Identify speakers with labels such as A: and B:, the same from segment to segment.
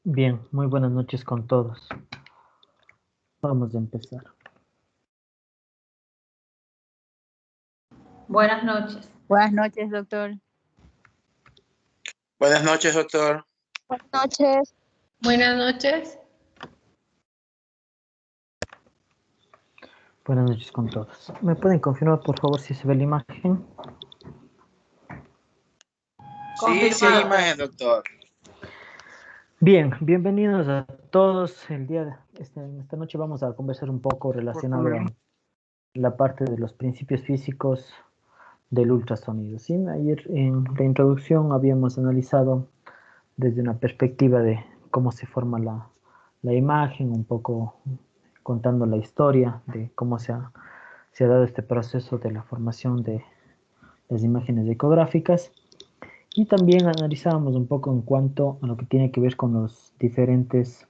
A: Bien, muy buenas noches con todos. Vamos a empezar.
B: Buenas noches.
C: Buenas noches, doctor.
D: Buenas noches, doctor.
E: Buenas noches.
B: Buenas noches.
A: Buenas noches con todos. ¿Me pueden confirmar, por favor, si se ve la imagen?
D: Sí, sí hay
B: Confirmado.
D: imagen, doctor.
A: Bien, bienvenidos a todos. En esta noche vamos a conversar un poco relacionado a la parte de los principios físicos del ultrasonido. ¿Sí? Ayer en la introducción habíamos analizado desde una perspectiva de cómo se forma la imagen, un poco contando la historia de cómo se ha dado este proceso de la formación de las imágenes ecográficas y también analizábamos un poco en cuanto a lo que tiene que ver con los diferentes,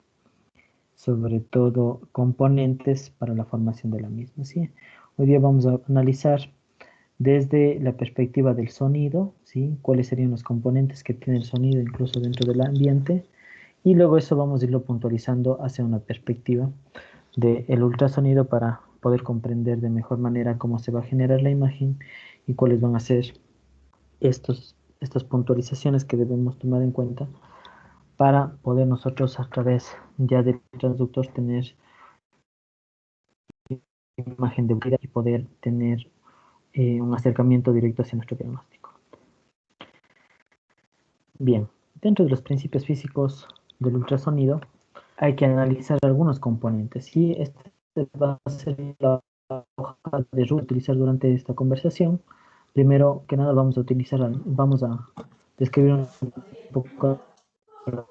A: sobre todo, componentes para la formación de la misma. ¿Sí? Hoy día vamos a analizar desde la perspectiva del sonido, ¿sí? Cuáles serían los componentes que tiene el sonido incluso dentro del ambiente, y luego eso vamos a irlo puntualizando hacia una perspectiva del ultrasonido para poder comprender de mejor manera cómo se va a generar la imagen y cuáles van a ser estas puntualizaciones que debemos tomar en cuenta para poder nosotros a través ya del transductor tener imagen de vida y poder tener un acercamiento directo hacia nuestro diagnóstico. Bien, dentro de los principios físicos del ultrasonido hay que analizar algunos componentes y este va a ser la hoja de ruta a utilizar durante esta conversación. Primero que nada vamos a describir un poco la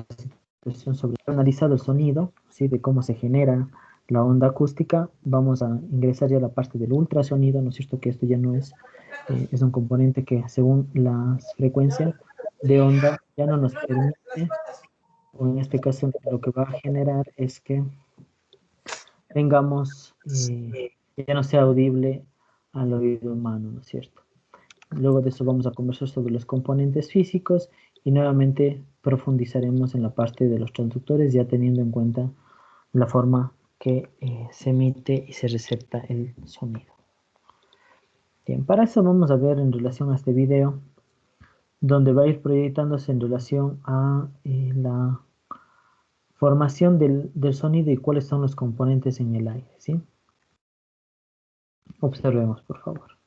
A: situación sobre analizado el sonido, ¿sí? De cómo se genera la onda acústica. Vamos a ingresar ya a la parte del ultrasonido, ¿no es cierto? Que esto ya no es un componente que según las frecuencias de onda ya no nos permite, o en este caso lo que va a generar es que tengamos, ya no sea audible al oído humano, ¿no es cierto? Luego de eso vamos a conversar sobre los componentes físicos y nuevamente profundizaremos en la parte de los transductores ya teniendo en cuenta la forma que se emite y se recepta el sonido. Bien, para eso vamos a ver en relación a este video donde va a ir proyectándose en relación a la formación del sonido y cuáles son los componentes en el aire, ¿sí? Observemos, por favor.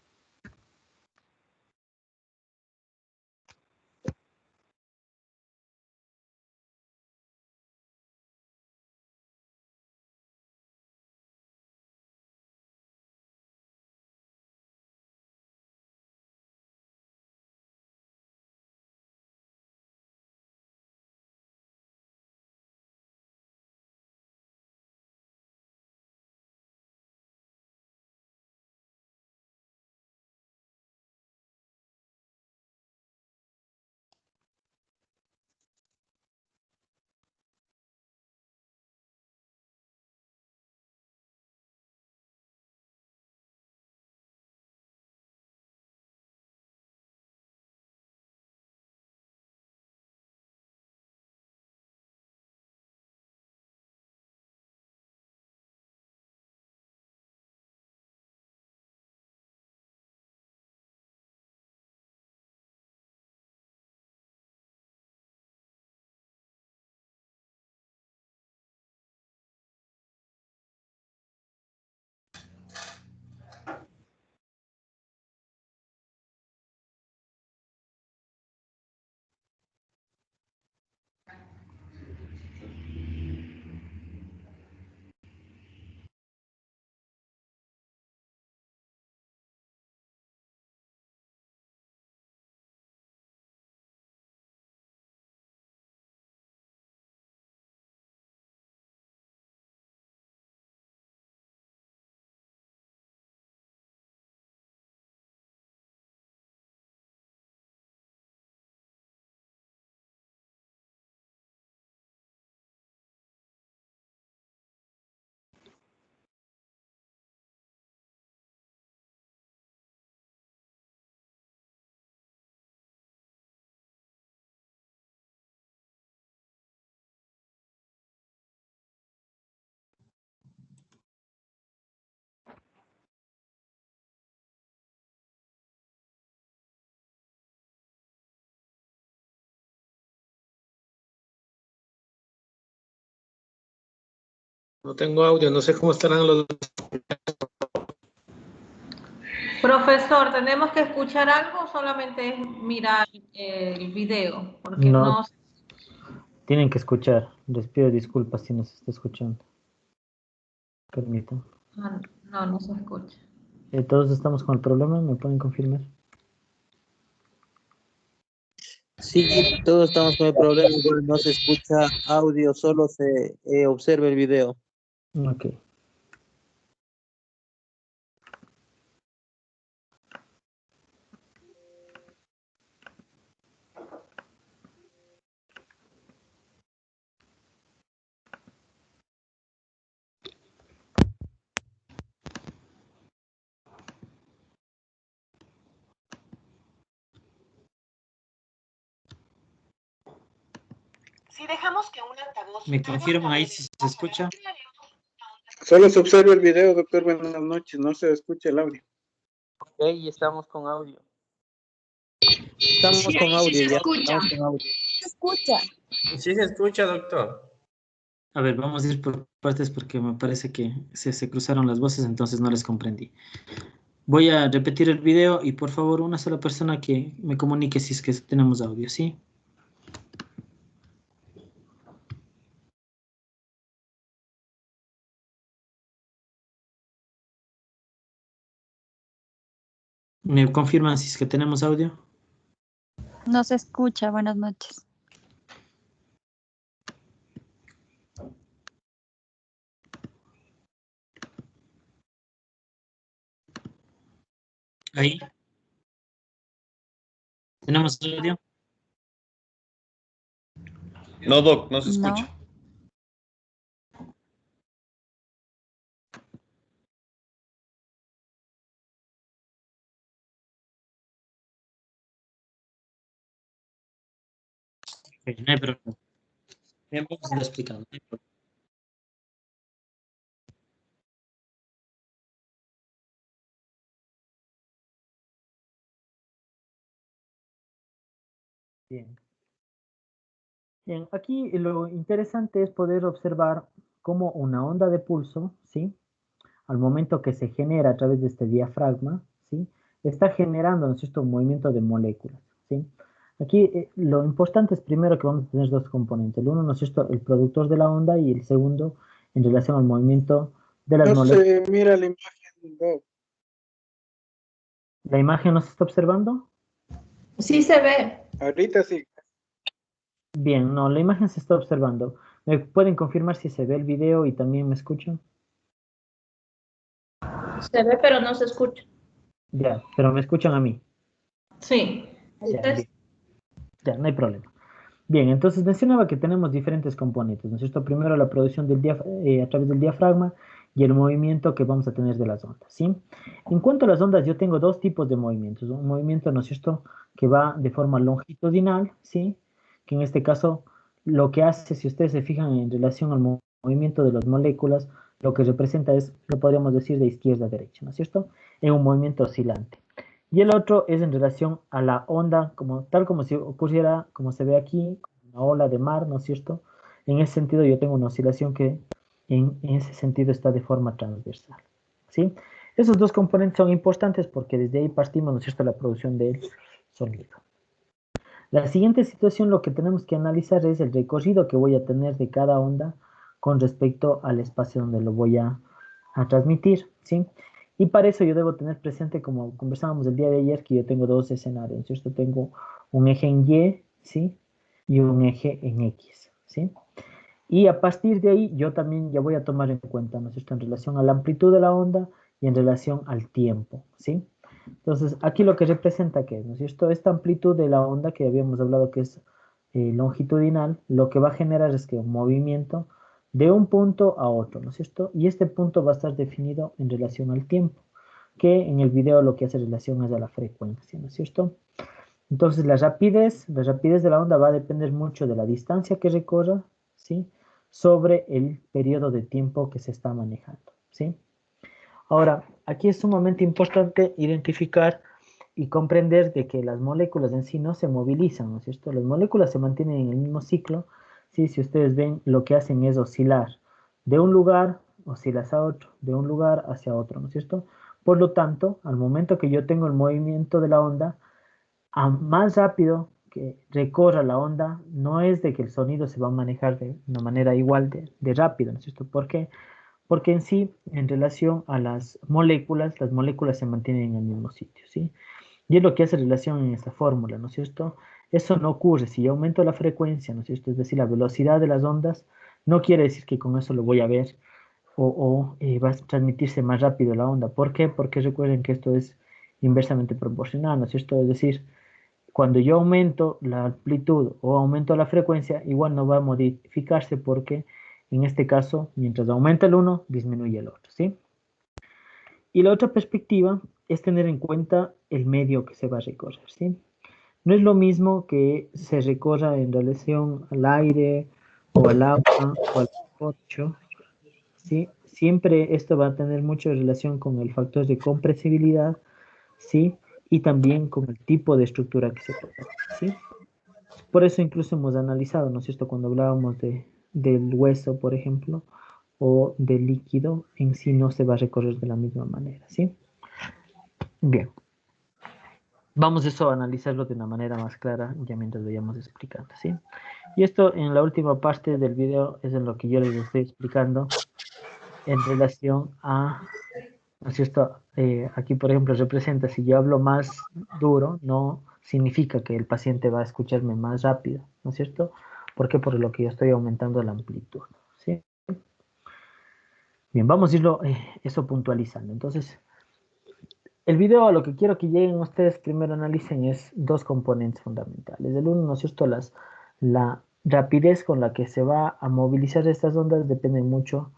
C: No tengo audio, no sé cómo estarán los...
B: Profesor, ¿tenemos que escuchar algo o solamente es mirar el video? Porque
A: No,
B: no,
A: tienen que escuchar. Les pido disculpas si nos está escuchando. Permítanme.
B: no se escucha.
A: ¿Todos estamos con el problema? ¿Me pueden confirmar?
E: Sí, todos estamos con el problema, igual no se escucha audio, solo se observa el video.
A: Ok.
F: Si dejamos que un altavoz...
A: ¿Me confirman ahí si se escucha?
D: Solo se observa el video, doctor. Buenas noches. No se escucha el audio.
E: Ok, estamos con audio. Estamos con audio ya. Estamos con audio.
F: Se escucha.
C: Sí se escucha, doctor.
A: A ver, vamos a ir por partes porque me parece que se cruzaron las voces, entonces no les comprendí. Voy a repetir el video y por favor una sola persona que me comunique si es que tenemos audio, ¿sí? ¿Me confirman si es que tenemos audio?
G: No se escucha, buenas noches.
A: Ahí. ¿Tenemos audio?
H: No, Doc, no se
G: No.
H: escucha.
A: Ok, no hay problema. Bien, vamos a ir explicando. No hay problema. Bien. Bien, aquí lo interesante es poder observar cómo una onda de pulso, ¿sí? Al momento que se genera a través de este diafragma, ¿sí? Está generando, ¿no es cierto?, un movimiento de moléculas, ¿sí? Aquí lo importante es primero que vamos a tener dos componentes. El uno, ¿no es cierto?, el productor de la onda y el segundo en relación al movimiento de las
D: No
A: moléculas.
D: se mira la imagen, doc.
A: ¿La imagen no se está observando?
B: Sí se ve.
D: Ahorita sí.
A: Bien, no, la imagen se está observando. ¿Me pueden confirmar si se ve el video y también me escuchan?
B: Se ve, pero no se escucha.
A: Ya, pero me escuchan a mí.
B: Sí.
A: Ya, bien. Ya, no hay problema. Bien, entonces mencionaba que tenemos diferentes componentes, ¿no es cierto? Primero la producción del a través del diafragma y el movimiento que vamos a tener de las ondas, ¿sí? En cuanto a las ondas, yo tengo dos tipos de movimientos. Un movimiento, ¿no es cierto?, que va de forma longitudinal, ¿sí? Que en este caso lo que hace, si ustedes se fijan en relación al movimiento de las moléculas, lo que representa es, lo podríamos decir, de izquierda a derecha, ¿no es cierto? En un movimiento oscilante. Y el otro es en relación a la onda, como, tal como si ocurriera, como se ve aquí, una ola de mar, ¿no es cierto? En ese sentido yo tengo una oscilación que en ese sentido está de forma transversal, ¿sí? Esos dos componentes son importantes porque desde ahí partimos, ¿no es cierto?, la producción del sonido. La siguiente situación, lo que tenemos que analizar es el recorrido que voy a tener de cada onda con respecto al espacio donde lo voy a transmitir, ¿sí? Y para eso yo debo tener presente, como conversábamos el día de ayer, que yo tengo dos escenarios, ¿cierto? Tengo un eje en Y, ¿sí? Y un eje en X, ¿sí? Y a partir de ahí yo también ya voy a tomar en cuenta, ¿no es cierto?, en relación a la amplitud de la onda y en relación al tiempo, ¿sí? Entonces, aquí lo que representa que, ¿no es cierto?, esta amplitud de la onda que habíamos hablado que es longitudinal, lo que va a generar es que un movimiento de un punto a otro, ¿no es cierto? Y este punto va a estar definido en relación al tiempo, que en el video lo que hace relación es a la frecuencia, ¿no es cierto? Entonces, la rapidez de la onda va a depender mucho de la distancia que recorra, ¿sí?, sobre el periodo de tiempo que se está manejando, ¿sí? Ahora, aquí es sumamente importante identificar y comprender de que las moléculas en sí no se movilizan, ¿no es cierto? Las moléculas se mantienen en el mismo ciclo, ¿sí? Si ustedes ven, lo que hacen es oscilar de un lugar, oscilas a otro, de un lugar hacia otro, ¿no es cierto? Por lo tanto, al momento que yo tengo el movimiento de la onda, a más rápido que recorra la onda, no es de que el sonido se va a manejar de una manera igual de rápido, ¿no es cierto? ¿Por qué? Porque en sí, en relación a las moléculas se mantienen en el mismo sitio, ¿sí? Y es lo que hace relación en esta fórmula, ¿no es cierto? Eso no ocurre si yo aumento la frecuencia, ¿no es cierto? Es decir, la velocidad de las ondas, no quiere decir que con eso lo voy a ver o va a transmitirse más rápido la onda. ¿Por qué? Porque recuerden que esto es inversamente proporcional, ¿no es cierto? Es decir, cuando yo aumento la amplitud o aumento la frecuencia, igual no va a modificarse porque en este caso, mientras aumenta el uno, disminuye el otro, ¿sí? Y la otra perspectiva es tener en cuenta el medio que se va a recorrer, ¿sí? No es lo mismo que se recorra en relación al aire o al agua o al corcho, ¿sí? Siempre esto va a tener mucha relación con el factor de compresibilidad, ¿sí? Y también con el tipo de estructura que se trata, ¿sí? Por eso incluso hemos analizado, ¿no es cierto? Cuando hablábamos del hueso, por ejemplo, o del líquido, en sí no se va a recorrer de la misma manera, ¿sí? Bien. Vamos eso a analizarlo de una manera más clara ya mientras vayamos explicando, ¿sí? Y esto en la última parte del video es en lo que yo les estoy explicando en relación a, ¿no es cierto? Aquí, por ejemplo, representa, si yo hablo más duro, no significa que el paciente va a escucharme más rápido, ¿no es cierto? ¿Por qué? Por lo que yo estoy aumentando la amplitud, ¿sí? Bien, vamos a irlo, eso puntualizando. Entonces, el video a lo que quiero que lleguen ustedes primero analicen es dos componentes fundamentales. El uno, ¿no es cierto? La rapidez con la que se va a movilizar estas ondas depende mucho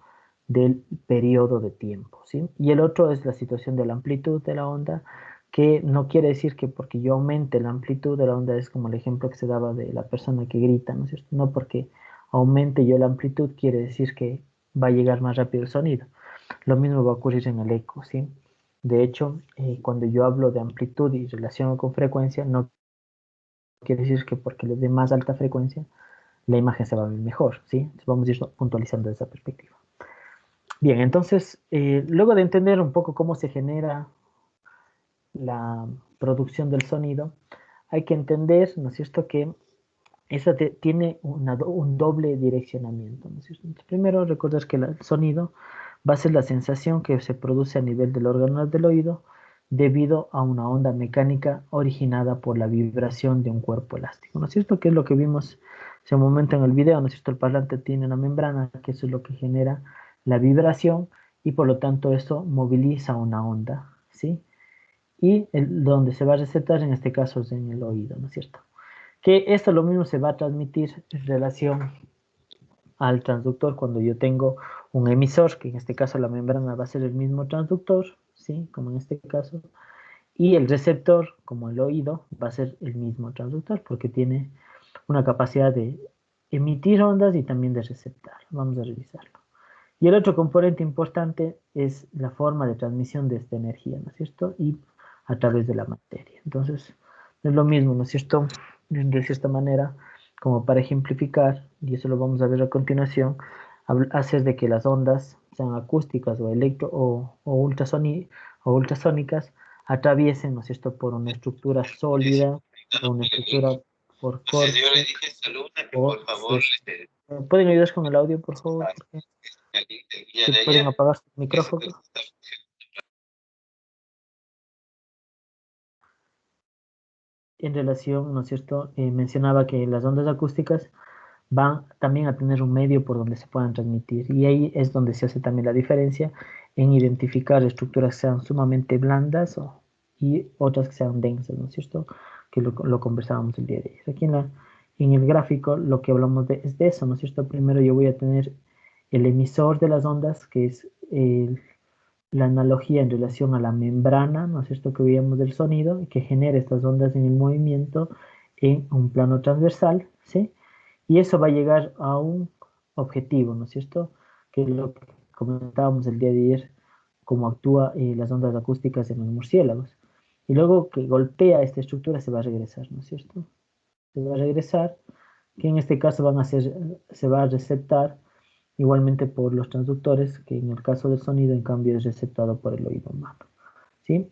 A: del periodo de tiempo, ¿sí? Y el otro es la situación de la amplitud de la onda, que no quiere decir que porque yo aumente la amplitud de la onda es como el ejemplo que se daba de la persona que grita, ¿no es cierto? No porque aumente yo la amplitud quiere decir que va a llegar más rápido el sonido. Lo mismo va a ocurrir en el eco, ¿sí? De hecho, cuando yo hablo de amplitud y relación con frecuencia, no quiere decir que porque le dé más alta frecuencia, la imagen se va a ver mejor, ¿sí? Entonces vamos a ir puntualizando esa perspectiva. Bien, entonces, luego de entender un poco cómo se genera la producción del sonido, hay que entender, ¿no es cierto?, que esa tiene un doble direccionamiento, ¿no es cierto? Entonces, primero, recordar que el sonido va a ser la sensación que se produce a nivel del órgano del oído debido a una onda mecánica originada por la vibración de un cuerpo elástico, ¿no es cierto? Que es lo que vimos hace un momento en el video, ¿no es cierto? El parlante tiene una membrana, que eso es lo que genera la vibración y por lo tanto eso moviliza una onda, ¿sí? Y donde se va a receptar en este caso es en el oído, ¿no es cierto? Que esto lo mismo se va a transmitir en relación al transductor cuando yo tengo un emisor, que en este caso la membrana va a ser el mismo transductor, ¿sí? Como en este caso, y el receptor, como el oído, va a ser el mismo transductor porque tiene una capacidad de emitir ondas y también de receptar. Vamos a revisarlo. Y el otro componente importante es la forma de transmisión de esta energía, ¿no es cierto? Y a través de la materia. Entonces, no es lo mismo, ¿no es cierto? De cierta manera, como para ejemplificar, y eso lo vamos a ver a continuación, hacer de que las ondas, sean acústicas o o ultrasónicas, atraviesen, ¿no es cierto?, por una estructura sólida o una estructura por corto.
H: Yo le dije a Luna que por favor
A: ¿Pueden ayudar con el audio, por favor? Si pueden apagar su micrófono. En relación, ¿no es cierto? Mencionaba que las ondas acústicas van también a tener un medio por donde se puedan transmitir. Y ahí es donde se hace también la diferencia en identificar estructuras que sean sumamente blandas y otras que sean densas, ¿no es cierto? Que lo conversábamos el día de ayer. Aquí en el gráfico lo que hablamos es de eso, ¿no es cierto? Primero yo voy a tener el emisor de las ondas, que es la analogía en relación a la membrana, ¿no es cierto?, que veíamos del sonido, que genera estas ondas en el movimiento en un plano transversal, ¿sí? Y eso va a llegar a un objetivo, ¿no es cierto?, que es lo que comentábamos el día de ayer, cómo actúa las ondas acústicas en los murciélagos. Y luego que golpea esta estructura se va a regresar, ¿no es cierto? Se va a regresar, que en este caso se va a receptar igualmente por los transductores, que en el caso del sonido, en cambio, es receptado por el oído humano, ¿sí?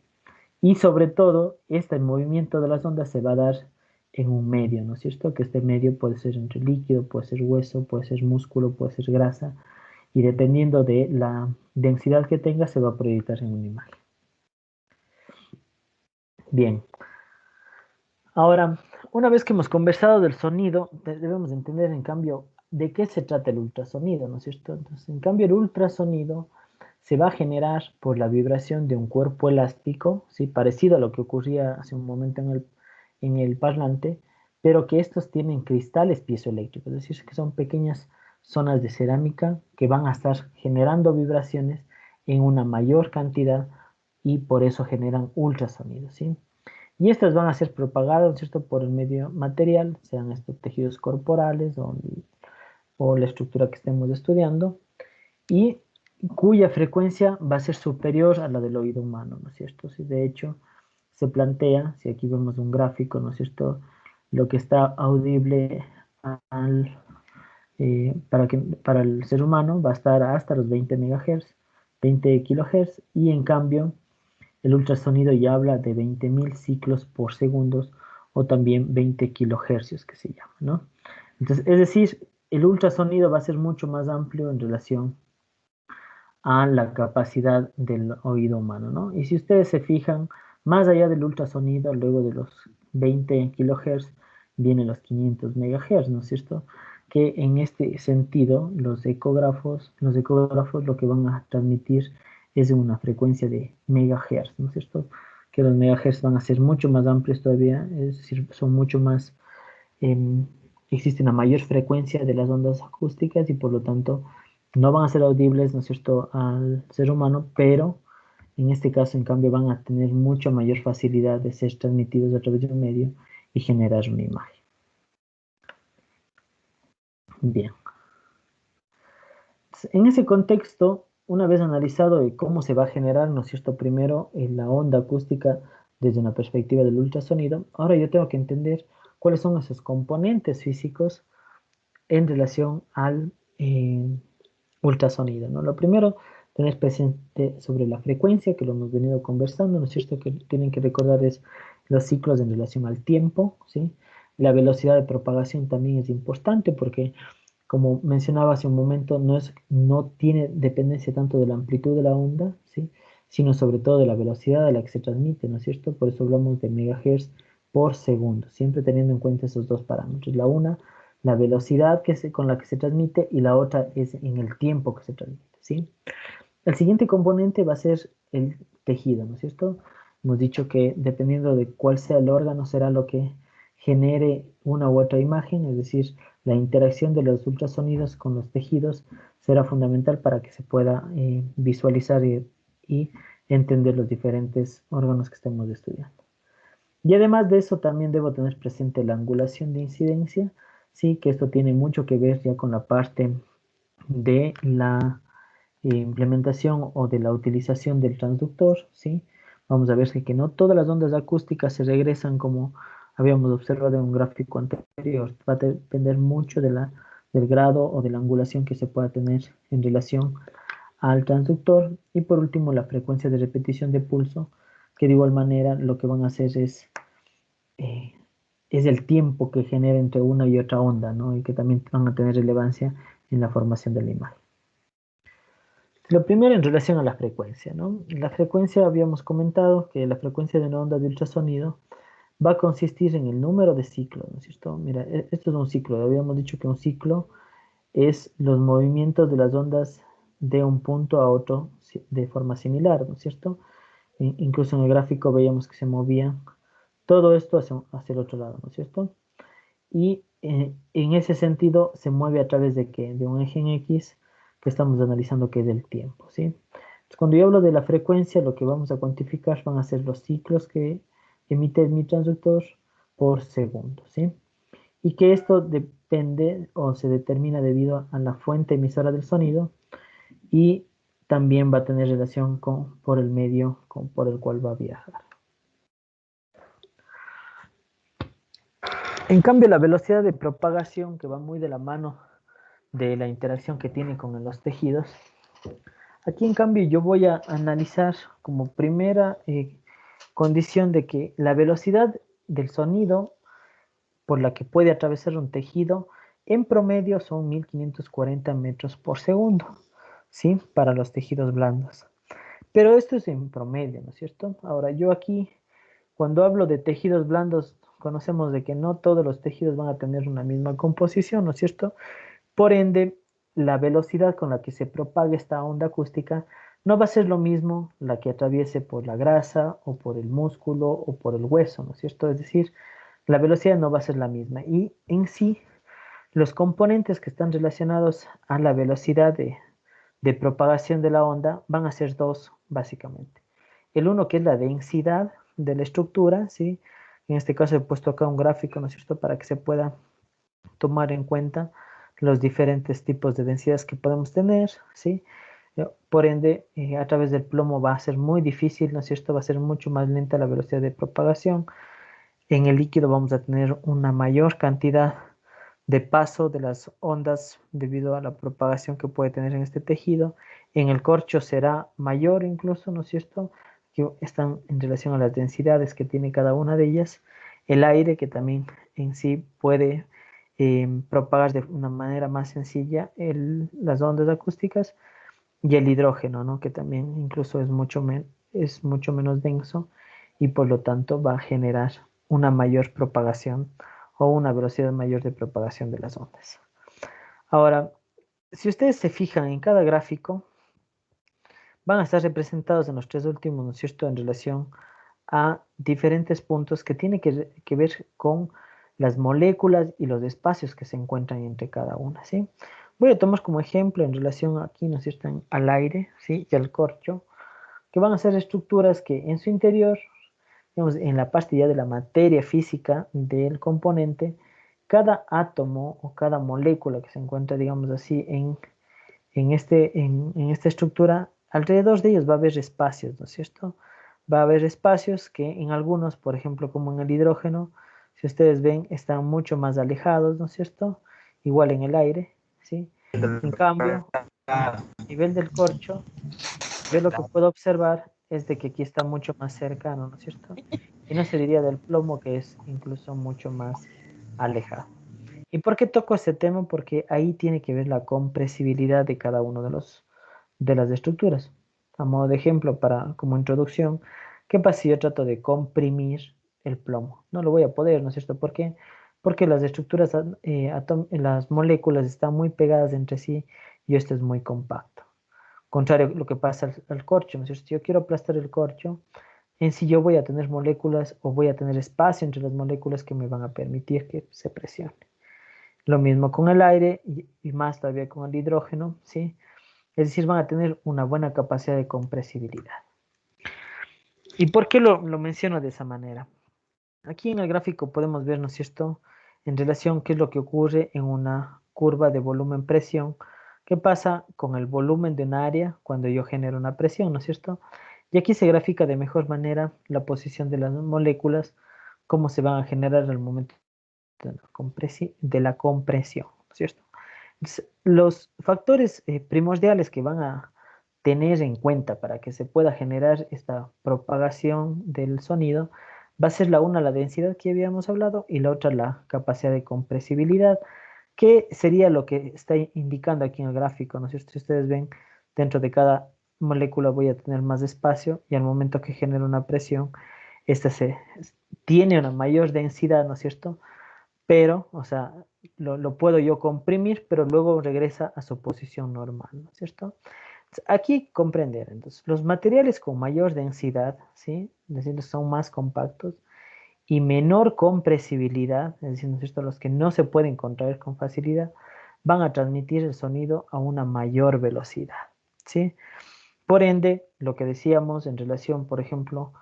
A: Y sobre todo, este movimiento de las ondas se va a dar en un medio, ¿no es cierto? Que este medio puede ser entre líquido, puede ser hueso, puede ser músculo, puede ser grasa, y dependiendo de la densidad que tenga, se va a proyectar en una imagen. Bien. Ahora, una vez que hemos conversado del sonido, debemos entender, en cambio, de qué se trata el ultrasonido, ¿no es cierto? Entonces, en cambio, el ultrasonido se va a generar por la vibración de un cuerpo elástico, ¿sí? Parecido a lo que ocurría hace un momento en el parlante, pero que estos tienen cristales piezoeléctricos, es decir, que son pequeñas zonas de cerámica que van a estar generando vibraciones en una mayor cantidad y por eso generan ultrasonidos, ¿sí? Y estas van a ser propagadas, ¿no es cierto?, por el medio material, sean estos tejidos corporales o la estructura que estemos estudiando, y cuya frecuencia va a ser superior a la del oído humano, ¿no es cierto? Si de hecho se plantea, si aquí vemos un gráfico, ¿no es cierto?, lo que está audible para el ser humano va a estar hasta los 20 MHz, 20 kHz, y en cambio el ultrasonido ya habla de 20.000 ciclos por segundo o también 20 kilohercios que se llama, ¿no? Entonces, es decir, el ultrasonido va a ser mucho más amplio en relación a la capacidad del oído humano, ¿no? Y si ustedes se fijan, más allá del ultrasonido, luego de los 20 kilohertz, vienen los 500 megahertz, ¿no es cierto? Que en este sentido, los ecógrafos lo que van a transmitir es una frecuencia de megahertz, ¿no es cierto? Que los megahertz van a ser mucho más amplios todavía, es decir, son mucho más, eh, existe una mayor frecuencia de las ondas acústicas y por lo tanto no van a ser audibles, ¿no es cierto?, al ser humano, pero en este caso, en cambio, van a tener mucha mayor facilidad de ser transmitidos a través de un medio y generar una imagen. Bien. En ese contexto, una vez analizado cómo se va a generar, ¿no es cierto?, primero la onda acústica desde una perspectiva del ultrasonido, ahora yo tengo que entender cuáles son esos componentes físicos en relación al ultrasonido, ¿no? Lo primero, tener presente sobre la frecuencia, que lo hemos venido conversando, ¿no es cierto? Que tienen que recordar es los ciclos en relación al tiempo, ¿sí? La velocidad de propagación también es importante porque, como mencionaba hace un momento, no tiene dependencia tanto de la amplitud de la onda, ¿sí?, sino sobre todo de la velocidad a la que se transmite, ¿no es cierto? Por eso hablamos de megahertz por segundo, siempre teniendo en cuenta esos dos parámetros. La velocidad con la que se transmite, y la otra es en el tiempo que se transmite, ¿sí? El siguiente componente va a ser el tejido, ¿no es cierto? Hemos dicho que dependiendo de cuál sea el órgano será lo que genere una u otra imagen, es decir, la interacción de los ultrasonidos con los tejidos será fundamental para que se pueda visualizar y entender los diferentes órganos que estemos estudiando. Y además de eso, también debo tener presente la angulación de incidencia, sí, que esto tiene mucho que ver ya con la parte de la implementación o de la utilización del transductor, ¿sí? Vamos a ver que no todas las ondas acústicas se regresan como habíamos observado en un gráfico anterior. Va a depender mucho del grado o de la angulación que se pueda tener en relación al transductor. Y por último, la frecuencia de repetición de pulso, que de igual manera lo que van a hacer es el tiempo que genera entre una y otra onda, ¿no? Y que también van a tener relevancia en la formación de la imagen. Lo primero en relación a la frecuencia, ¿no? La frecuencia, habíamos comentado que la frecuencia de una onda de ultrasonido va a consistir en el número de ciclos, ¿no es cierto? Mira, esto es un ciclo. Habíamos dicho que un ciclo es los movimientos de las ondas de un punto a otro de forma similar, ¿no es cierto? Incluso en el gráfico veíamos que se movía todo esto hacia el otro lado, ¿no es cierto? Y en ese sentido se mueve a través de ¿qué? De un eje en X que estamos analizando, que es el tiempo, ¿sí? Entonces, cuando yo hablo de la frecuencia, lo que vamos a cuantificar van a ser los ciclos que emite mi transductor por segundo, ¿sí? Y que esto depende o se determina debido a la fuente emisora del sonido, y también va a tener relación por el medio por el cual va a viajar. En cambio, la velocidad de propagación, que va muy de la mano de la interacción que tiene con los tejidos. Aquí, en cambio, yo voy a analizar como primera condición de que la velocidad del sonido por la que puede atravesar un tejido en promedio son 1540 metros por segundo, ¿sí? Para los tejidos blandos. Pero esto es en promedio, ¿no es cierto? Ahora, yo aquí, cuando hablo de tejidos blandos, conocemos de que no todos los tejidos van a tener una misma composición, ¿no es cierto? Por ende, la velocidad con la que se propaga esta onda acústica no va a ser lo mismo la que atraviese por la grasa o por el músculo o por el hueso, ¿no es cierto? Es decir, la velocidad no va a ser la misma y en sí los componentes que están relacionados a la velocidad de propagación de la onda van a ser dos, básicamente. El uno que es la densidad de la estructura, ¿sí? En este caso he puesto acá un gráfico, ¿no es cierto?, para que se pueda tomar en cuenta los diferentes tipos de densidades que podemos tener, ¿sí? Por ende, a través del plomo va a ser muy difícil, ¿no es cierto?, va a ser mucho más lenta la velocidad de propagación. En el líquido vamos a tener una mayor cantidad de paso de las ondas debido a la propagación que puede tener en este tejido. En el corcho será mayor incluso, ¿no es cierto?, que están en relación a las densidades que tiene cada una de ellas. El aire, que también en sí puede propagar de una manera más sencilla las ondas acústicas, y el hidrógeno, ¿no?, que también incluso es mucho menos denso y por lo tanto va a generar una mayor propagación o una velocidad mayor de propagación de las ondas. Ahora, si ustedes se fijan en cada gráfico, van a estar representados en los tres últimos, ¿no es cierto?, en relación a diferentes puntos que tienen que ver con las moléculas y los espacios que se encuentran entre cada una, ¿sí? Voy a tomar como ejemplo en relación aquí, ¿no es cierto?, al aire, ¿sí?, y al corcho, que van a ser estructuras que en su interior, digamos, en la parte ya de la materia física del componente, cada átomo o cada molécula que se encuentra, digamos así, en esta estructura, alrededor de ellos va a haber espacios, ¿no es cierto? Va a haber espacios que en algunos, por ejemplo, como en el hidrógeno, si ustedes ven, están mucho más alejados, ¿no es cierto? Igual en el aire, ¿sí? En cambio, a nivel del corcho, yo lo que puedo observar es de que aquí está mucho más cercano, ¿no es cierto? Y no se diría del plomo, que es incluso mucho más alejado. ¿Y por qué toco este tema? Porque ahí tiene que ver la compresibilidad de cada uno de las estructuras. A modo de ejemplo, como introducción, ¿qué pasa si yo trato de comprimir el plomo? No lo voy a poder, ¿no es cierto? ¿Por qué? Porque las estructuras, las moléculas están muy pegadas entre sí y esto es muy compacto. Contrario a lo que pasa al corcho, ¿no es cierto? Si yo quiero aplastar el corcho, en sí yo voy a tener moléculas o voy a tener espacio entre las moléculas que me van a permitir que se presione. Lo mismo con el aire y más todavía con el hidrógeno, ¿sí? Es decir, van a tener una buena capacidad de compresibilidad. ¿Y por qué lo menciono de esa manera? Aquí en el gráfico podemos ver, ¿no es cierto?, en relación qué es lo que ocurre en una curva de volumen-presión, qué pasa con el volumen de un área cuando yo genero una presión, ¿no es cierto? Y aquí se grafica de mejor manera la posición de las moléculas, cómo se van a generar al momento de la compresión, ¿no es cierto? Entonces, los factores primordiales que van a tener en cuenta para que se pueda generar esta propagación del sonido va a ser la densidad que habíamos hablado, y la otra la capacidad de compresibilidad, que sería lo que está indicando aquí en el gráfico, ¿no es cierto? Si ustedes ven, dentro de cada molécula voy a tener más espacio y al momento que genero una presión, esta tiene una mayor densidad, ¿no es cierto? Pero, o sea, lo puedo yo comprimir, pero luego regresa a su posición normal, ¿no es cierto? Aquí comprender, entonces, los materiales con mayor densidad, ¿sí?, es decir, son más compactos y menor compresibilidad, es decir, ¿no es cierto?, los que no se pueden contraer con facilidad, van a transmitir el sonido a una mayor velocidad, ¿sí? Por ende, lo que decíamos en relación, por ejemplo,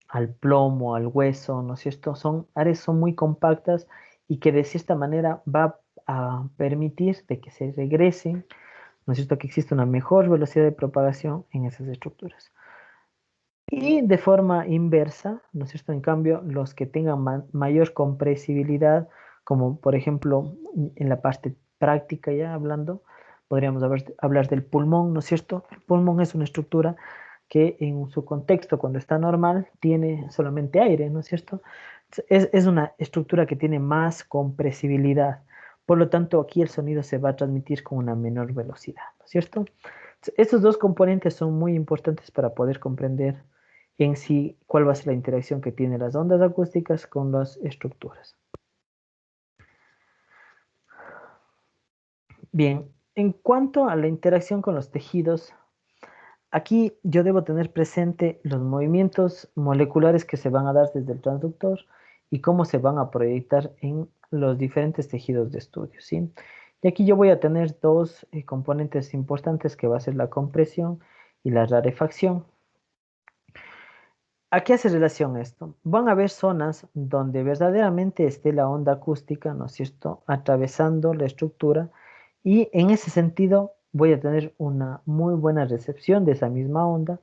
A: al plomo, al hueso, ¿no es cierto?, son áreas son muy compactas y que de cierta manera va a permitir de que se regresen, ¿no es cierto?, que existe una mejor velocidad de propagación en esas estructuras. Y de forma inversa, ¿no es cierto?, en cambio, los que tengan mayor compresibilidad, como por ejemplo en la parte práctica ya hablando, podríamos hablar del pulmón, ¿no es cierto? El pulmón es una estructura que en su contexto, cuando está normal, tiene solamente aire, ¿no es cierto? Es una estructura que tiene más compresibilidad. Por lo tanto, aquí el sonido se va a transmitir con una menor velocidad, ¿no es cierto? Estos dos componentes son muy importantes para poder comprender en sí cuál va a ser la interacción que tienen las ondas acústicas con las estructuras. Bien, en cuanto a la interacción con los tejidos, aquí yo debo tener presente los movimientos moleculares que se van a dar desde el transductor y cómo se van a proyectar en los diferentes tejidos de estudio, ¿sí? Y aquí yo voy a tener dos componentes importantes que va a ser la compresión y la rarefacción. ¿A qué hace relación esto? Van a haber zonas donde verdaderamente esté la onda acústica, ¿no es cierto?, atravesando la estructura y en ese sentido voy a tener una muy buena recepción de esa misma onda,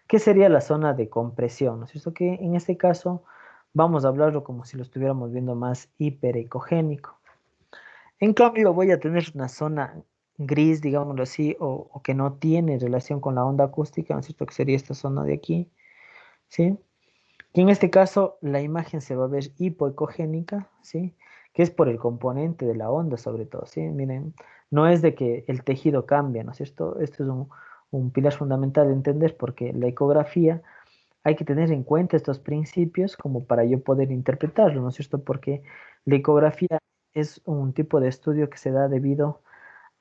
A: que sería la zona de compresión, ¿no es cierto?, que en este caso vamos a hablarlo como si lo estuviéramos viendo más hiperecogénico. En cambio voy a tener una zona gris, digámoslo así, o que no tiene relación con la onda acústica, ¿no es cierto?, que sería esta zona de aquí, ¿sí? Y en este caso la imagen se va a ver hipoecogénica, ¿sí? Que es por el componente de la onda sobre todo, ¿sí? Miren, no es de que el tejido cambia, ¿no es cierto? Esto es un pilar fundamental de entender porque la ecografía hay que tener en cuenta estos principios como para yo poder interpretarlo, ¿no es cierto? Porque la ecografía es un tipo de estudio que se da debido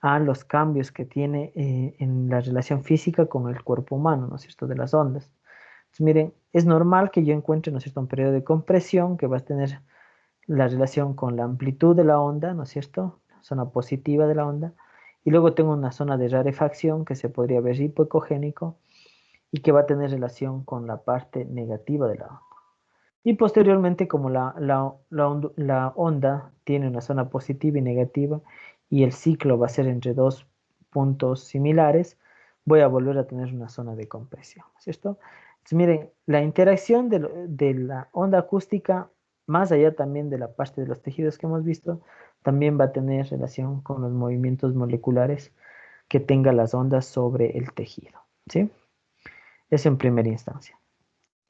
A: a los cambios que tiene en la relación física con el cuerpo humano, ¿no es cierto? De las ondas. Entonces, miren, es normal que yo encuentre, ¿no es cierto?, un periodo de compresión que va a tener la relación con la amplitud de la onda, ¿no es cierto?, zona positiva de la onda, y luego tengo una zona de rarefacción que se podría ver hipoecogénico y que va a tener relación con la parte negativa de la onda. Y posteriormente, como la onda tiene una zona positiva y negativa y el ciclo va a ser entre dos puntos similares, voy a volver a tener una zona de compresión, ¿cierto? Entonces, miren, la interacción de la onda acústica, más allá también de la parte de los tejidos que hemos visto, también va a tener relación con los movimientos moleculares que tenga las ondas sobre el tejido, ¿sí? Eso en primera instancia.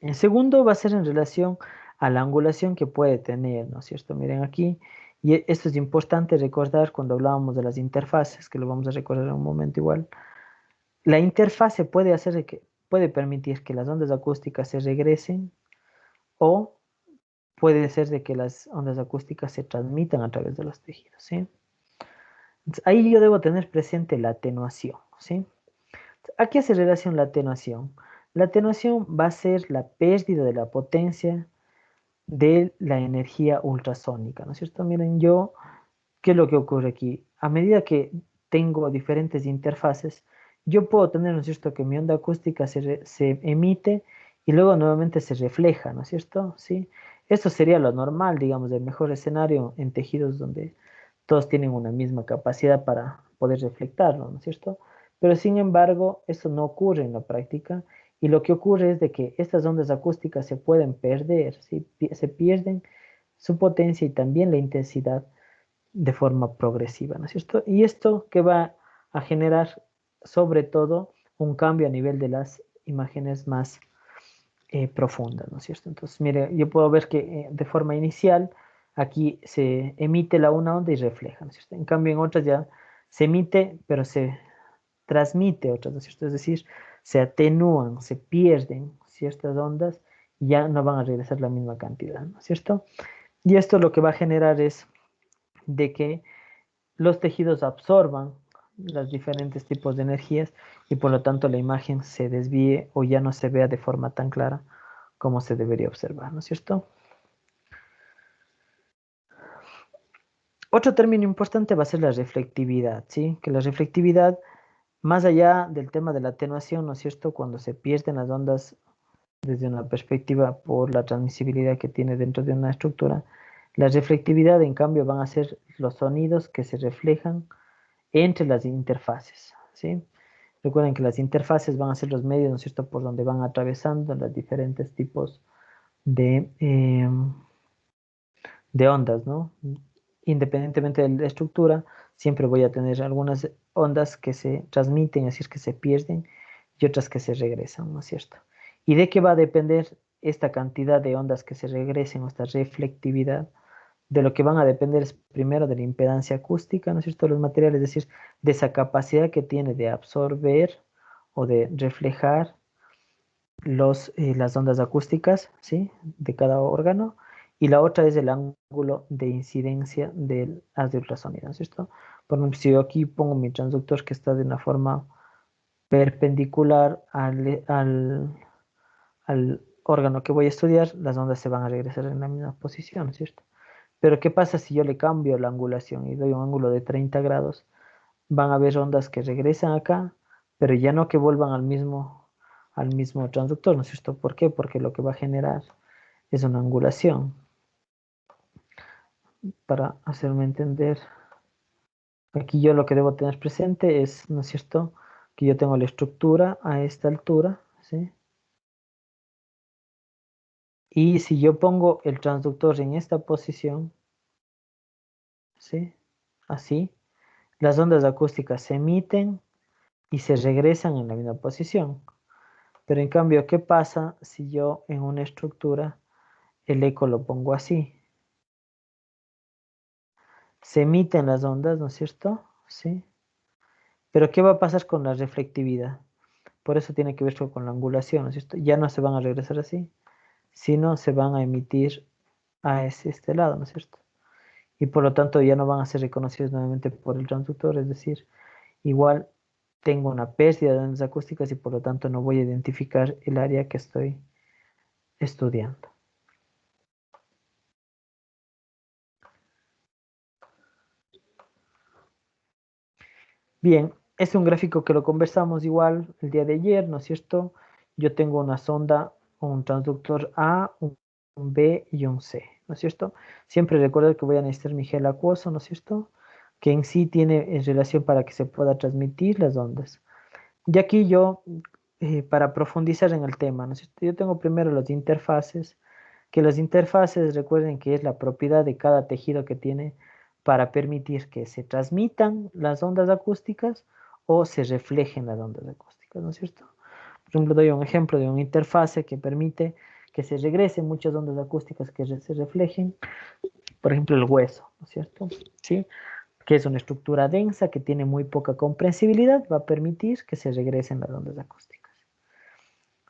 A: En segundo va a ser en relación a la angulación que puede tener, ¿no es cierto? Miren aquí, y esto es importante recordar cuando hablábamos de las interfaces, que lo vamos a recordar en un momento igual. La interfase puede puede permitir que las ondas acústicas se regresen o puede ser de que las ondas acústicas se transmitan a través de los tejidos, ¿sí? Entonces, ahí yo debo tener presente la atenuación, ¿sí? ¿A qué hace relación la atenuación? La atenuación va a ser la pérdida de la potencia de la energía ultrasónica, ¿no es cierto? Miren, ¿qué es lo que ocurre aquí? A medida que tengo diferentes interfaces, yo puedo tener, ¿no es cierto?, que mi onda acústica se emite y luego nuevamente se refleja, ¿no es cierto? ¿Sí? Esto sería lo normal, digamos, el mejor escenario en tejidos donde todos tienen una misma capacidad para poder reflectarlo, ¿no es cierto? Pero sin embargo, eso no ocurre en la práctica y lo que ocurre es de que estas ondas acústicas se pueden perder, ¿sí? Se pierden su potencia y también la intensidad de forma progresiva, ¿no es cierto? Y esto que va a generar sobre todo un cambio a nivel de las imágenes más profundas, ¿no es cierto? Entonces, mire, yo puedo ver que de forma inicial aquí se emite una onda y refleja, ¿no es cierto? En cambio en otras ya se emite, pero se transmite otras, ¿no es cierto? Es decir, se atenúan, se pierden ciertas ondas y ya no van a regresar la misma cantidad, ¿no es cierto? Y esto lo que va a generar es de que los tejidos absorban los diferentes tipos de energías y por lo tanto la imagen se desvíe o ya no se vea de forma tan clara como se debería observar, ¿no es cierto? Otro término importante va a ser la reflectividad, ¿sí? Que la reflectividad, más allá del tema de la atenuación, ¿no es cierto? Cuando se pierden las ondas desde una perspectiva por la transmisibilidad que tiene dentro de una estructura, la reflectividad en cambio van a ser los sonidos que se reflejan entre las interfaces, ¿sí? Recuerden que las interfaces van a ser los medios, ¿no es cierto?, por donde van atravesando los diferentes tipos de ondas, ¿no? independientemente de la estructura, siempre voy a tener algunas ondas que se transmiten, es decir, que se pierden, y otras que se regresan, ¿no es cierto? ¿Y de qué va a depender esta cantidad de ondas que se regresen o esta reflectividad? De lo que van a depender es primero de la impedancia acústica, ¿no es cierto?, de los materiales, es decir, de esa capacidad que tiene de absorber o de reflejar las ondas acústicas, ¿sí?, de cada órgano, y la otra es el ángulo de incidencia del haz de ultrasonido, ¿no es cierto? Por ejemplo, si yo aquí pongo mi transductor que está de una forma perpendicular al órgano que voy a estudiar, las ondas se van a regresar en la misma posición, ¿no es cierto? Pero ¿qué pasa si yo le cambio la angulación y doy un ángulo de 30 grados? Van a haber ondas que regresan acá, pero ya no que vuelvan al mismo transductor, ¿no es cierto? ¿Por qué? Porque lo que va a generar es una angulación. Para hacerme entender, aquí yo lo que debo tener presente es, ¿no es cierto?, que yo tengo la estructura a esta altura, ¿sí? Y si yo pongo el transductor en esta posición, ¿sí?, así, las ondas acústicas se emiten y se regresan en la misma posición. Pero en cambio, ¿qué pasa si yo en una estructura el eco lo pongo así? Se emiten las ondas, ¿no es cierto? Sí. Pero ¿qué va a pasar con la reflectividad? Por eso tiene que ver con la angulación, ¿no es cierto? Ya no se van a regresar así, sino se van a emitir a este lado, ¿no es cierto? Y por lo tanto ya no van a ser reconocidos nuevamente por el transductor, es decir, igual tengo una pérdida de ondas acústicas y por lo tanto no voy a identificar el área que estoy estudiando. Bien, es un gráfico que lo conversamos igual el día de ayer, ¿no es cierto? Yo tengo una sonda, un transductor A, un B y un C, ¿no es cierto? Siempre recuerdo que voy a necesitar mi gel acuoso, ¿no es cierto?, que en sí tiene en relación para que se pueda transmitir las ondas. Y aquí yo, para profundizar en el tema, ¿no es cierto?, yo tengo primero las interfaces, que las interfaces, recuerden que es la propiedad de cada tejido que tiene para permitir que se transmitan las ondas acústicas o se reflejen las ondas acústicas, ¿no es cierto? Por ejemplo, doy un ejemplo de una interfase que permite que se regresen muchas ondas acústicas que se reflejen, por ejemplo, el hueso, ¿no es cierto? ¿Sí? Que es una estructura densa que tiene muy poca comprensibilidad, va a permitir que se regresen las ondas acústicas.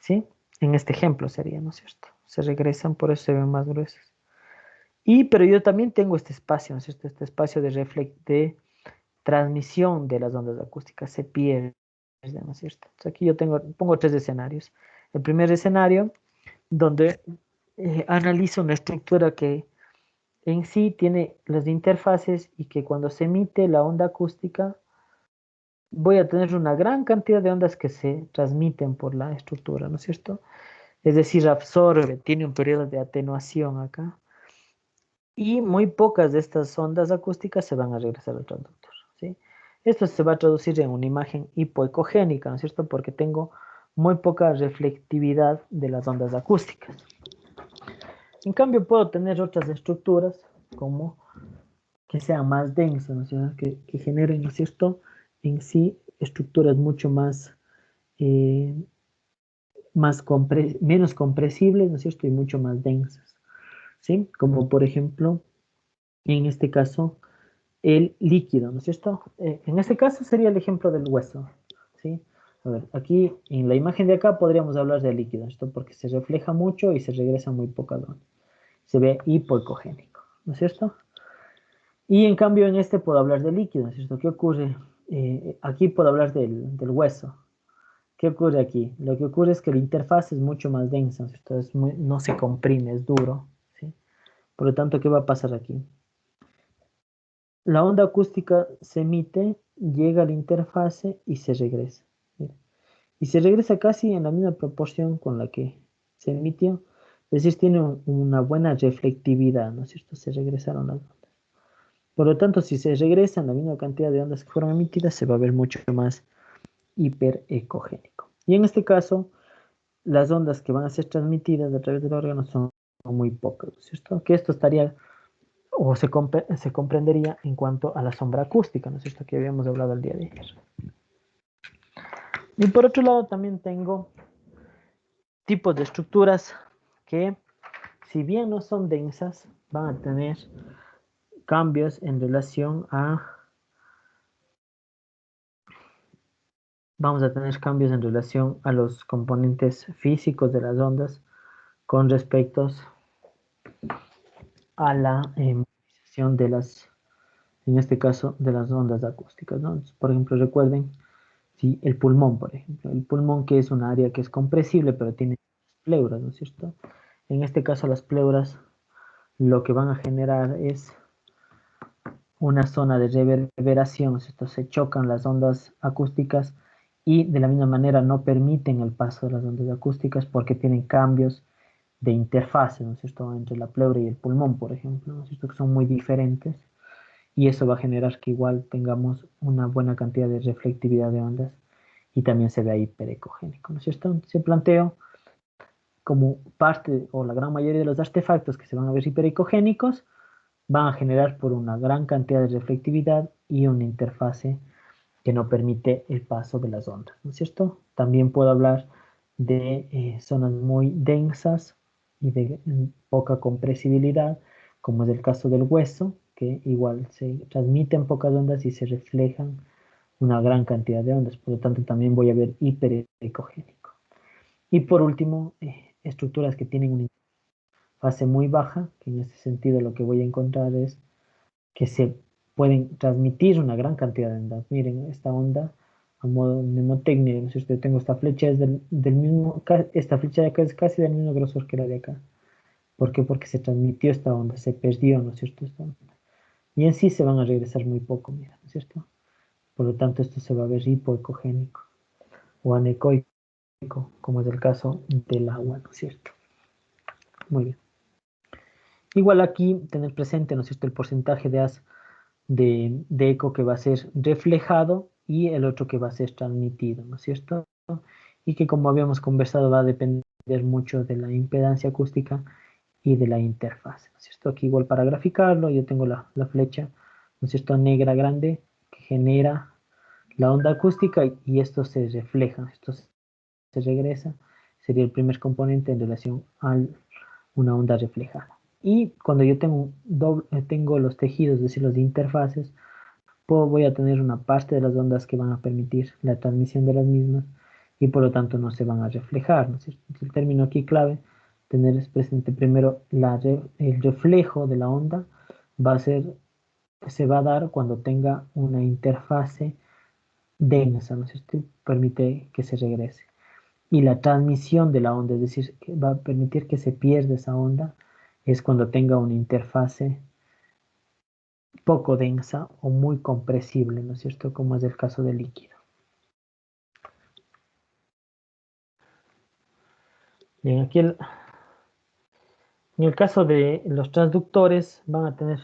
A: ¿Sí? En este ejemplo sería, ¿no es cierto? Se regresan, por eso se ven más gruesas. Pero yo también tengo este espacio, ¿no es cierto? Este espacio de transmisión de las ondas acústicas se pierde, ¿no es cierto? Entonces aquí yo pongo tres escenarios. El primer escenario, donde analizo una estructura que en sí tiene las interfaces y que cuando se emite la onda acústica, voy a tener una gran cantidad de ondas que se transmiten por la estructura, ¿no es cierto? Es decir, absorbe, tiene un periodo de atenuación acá. Y muy pocas de estas ondas acústicas se van a regresar al transductor, ¿sí? Esto se va a traducir en una imagen hipoecogénica, ¿no es cierto? Porque tengo muy poca reflectividad de las ondas acústicas. En cambio, puedo tener otras estructuras como que sean más densas, ¿no es cierto? Que generen, ¿no es cierto?, en sí estructuras mucho más, menos compresibles, ¿no es cierto?, y mucho más densas, ¿sí? Como por ejemplo, en este caso, el líquido, ¿no es cierto? En este caso sería el ejemplo del hueso, ¿sí? A ver, aquí en la imagen de acá podríamos hablar de líquido, ¿no? Porque se refleja mucho y se regresa muy poca luz. Se ve hipoecogénico, ¿no es cierto? Y en cambio en este puedo hablar de líquido, ¿no es cierto? ¿Qué ocurre? Aquí puedo hablar del hueso. ¿Qué ocurre aquí? Lo que ocurre es que la interfaz es mucho más densa, ¿no es cierto? No se comprime, es duro, ¿sí? Por lo tanto, ¿qué va a pasar aquí? La onda acústica se emite, llega a la interfase y se regresa. ¿Sí? Y se regresa casi en la misma proporción con la que se emitió. Es decir, tiene una buena reflectividad, ¿no es cierto? Se regresaron las ondas. Por lo tanto, si se regresan la misma cantidad de ondas que fueron emitidas, se va a ver mucho más hiperecogénico. Y en este caso, las ondas que van a ser transmitidas a través del órgano son muy pocas, ¿no es cierto? Que esto estaría o se comprendería en cuanto a la sombra acústica, ¿no es cierto? Que habíamos hablado el día de ayer. Y por otro lado también tengo tipos de estructuras que, si bien no son densas, van a tener cambios en relación a... Vamos a tener cambios en relación a los componentes físicos de las ondas con respecto a la movilización de las, en este caso, de las ondas acústicas, ¿no? Entonces, por ejemplo, recuerden, si el pulmón, por ejemplo, el pulmón que es un área que es compresible, pero tiene pleuras, ¿no es cierto? En este caso, las pleuras lo que van a generar es una zona de reverberación, ¿no es cierto? Se chocan las ondas acústicas y de la misma manera no permiten el paso de las ondas acústicas porque tienen cambios de interfase, ¿no es cierto?, entre la pleura y el pulmón, por ejemplo, ¿no es cierto?, que son muy diferentes, y eso va a generar que igual tengamos una buena cantidad de reflectividad de ondas y también se vea hiperecogénico, ¿no es cierto? Se planteó como parte o la gran mayoría de los artefactos que se van a ver hiperecogénicos van a generar por una gran cantidad de reflectividad y una interfase que no permite el paso de las ondas, ¿no es cierto? También puedo hablar de zonas muy densas y de poca compresibilidad, como es el caso del hueso, que igual se transmiten pocas ondas y se reflejan una gran cantidad de ondas, por lo tanto también voy a ver hiperecogénico. Y por último, estructuras que tienen una fase muy baja, que en este sentido lo que voy a encontrar es que se pueden transmitir una gran cantidad de ondas. Miren, esta onda, a modo mnemotecnia, no sé si tengo esta flecha, es del mismo, esta flecha de acá es casi del mismo grosor que la de acá. ¿Por qué? Porque se transmitió esta onda, se perdió, ¿no es cierto? Esta onda. Y en sí se van a regresar muy poco, mira, ¿no es cierto? Por lo tanto, esto se va a ver hipoecogénico o anecoico, como es el caso del agua, ¿no es cierto? Muy bien. Igual aquí tener presente, ¿no es cierto?, el porcentaje de haz de eco que va a ser reflejado y el otro que va a ser transmitido, ¿no es cierto? Y que, como habíamos conversado, va a depender mucho de la impedancia acústica y de la interfaz, ¿no es cierto? Aquí igual para graficarlo yo tengo la flecha, ¿no es cierto?, negra grande que genera la onda acústica y esto se refleja, esto se regresa, sería el primer componente en relación a una onda reflejada. Y cuando yo tengo los tejidos, es decir, los interfaces, voy a tener una parte de las ondas que van a permitir la transmisión de las mismas y por lo tanto no se van a reflejar, ¿no es cierto? El término aquí clave, tener presente primero el reflejo de la onda se va a dar cuando tenga una interfase densa, ¿no es cierto? Permite que se regrese. Y la transmisión de la onda, es decir, que va a permitir que se pierda esa onda, es cuando tenga una interfase poco densa o muy compresible, ¿no es cierto? Como es el caso del líquido. Bien, aquí en el caso de los transductores van a tener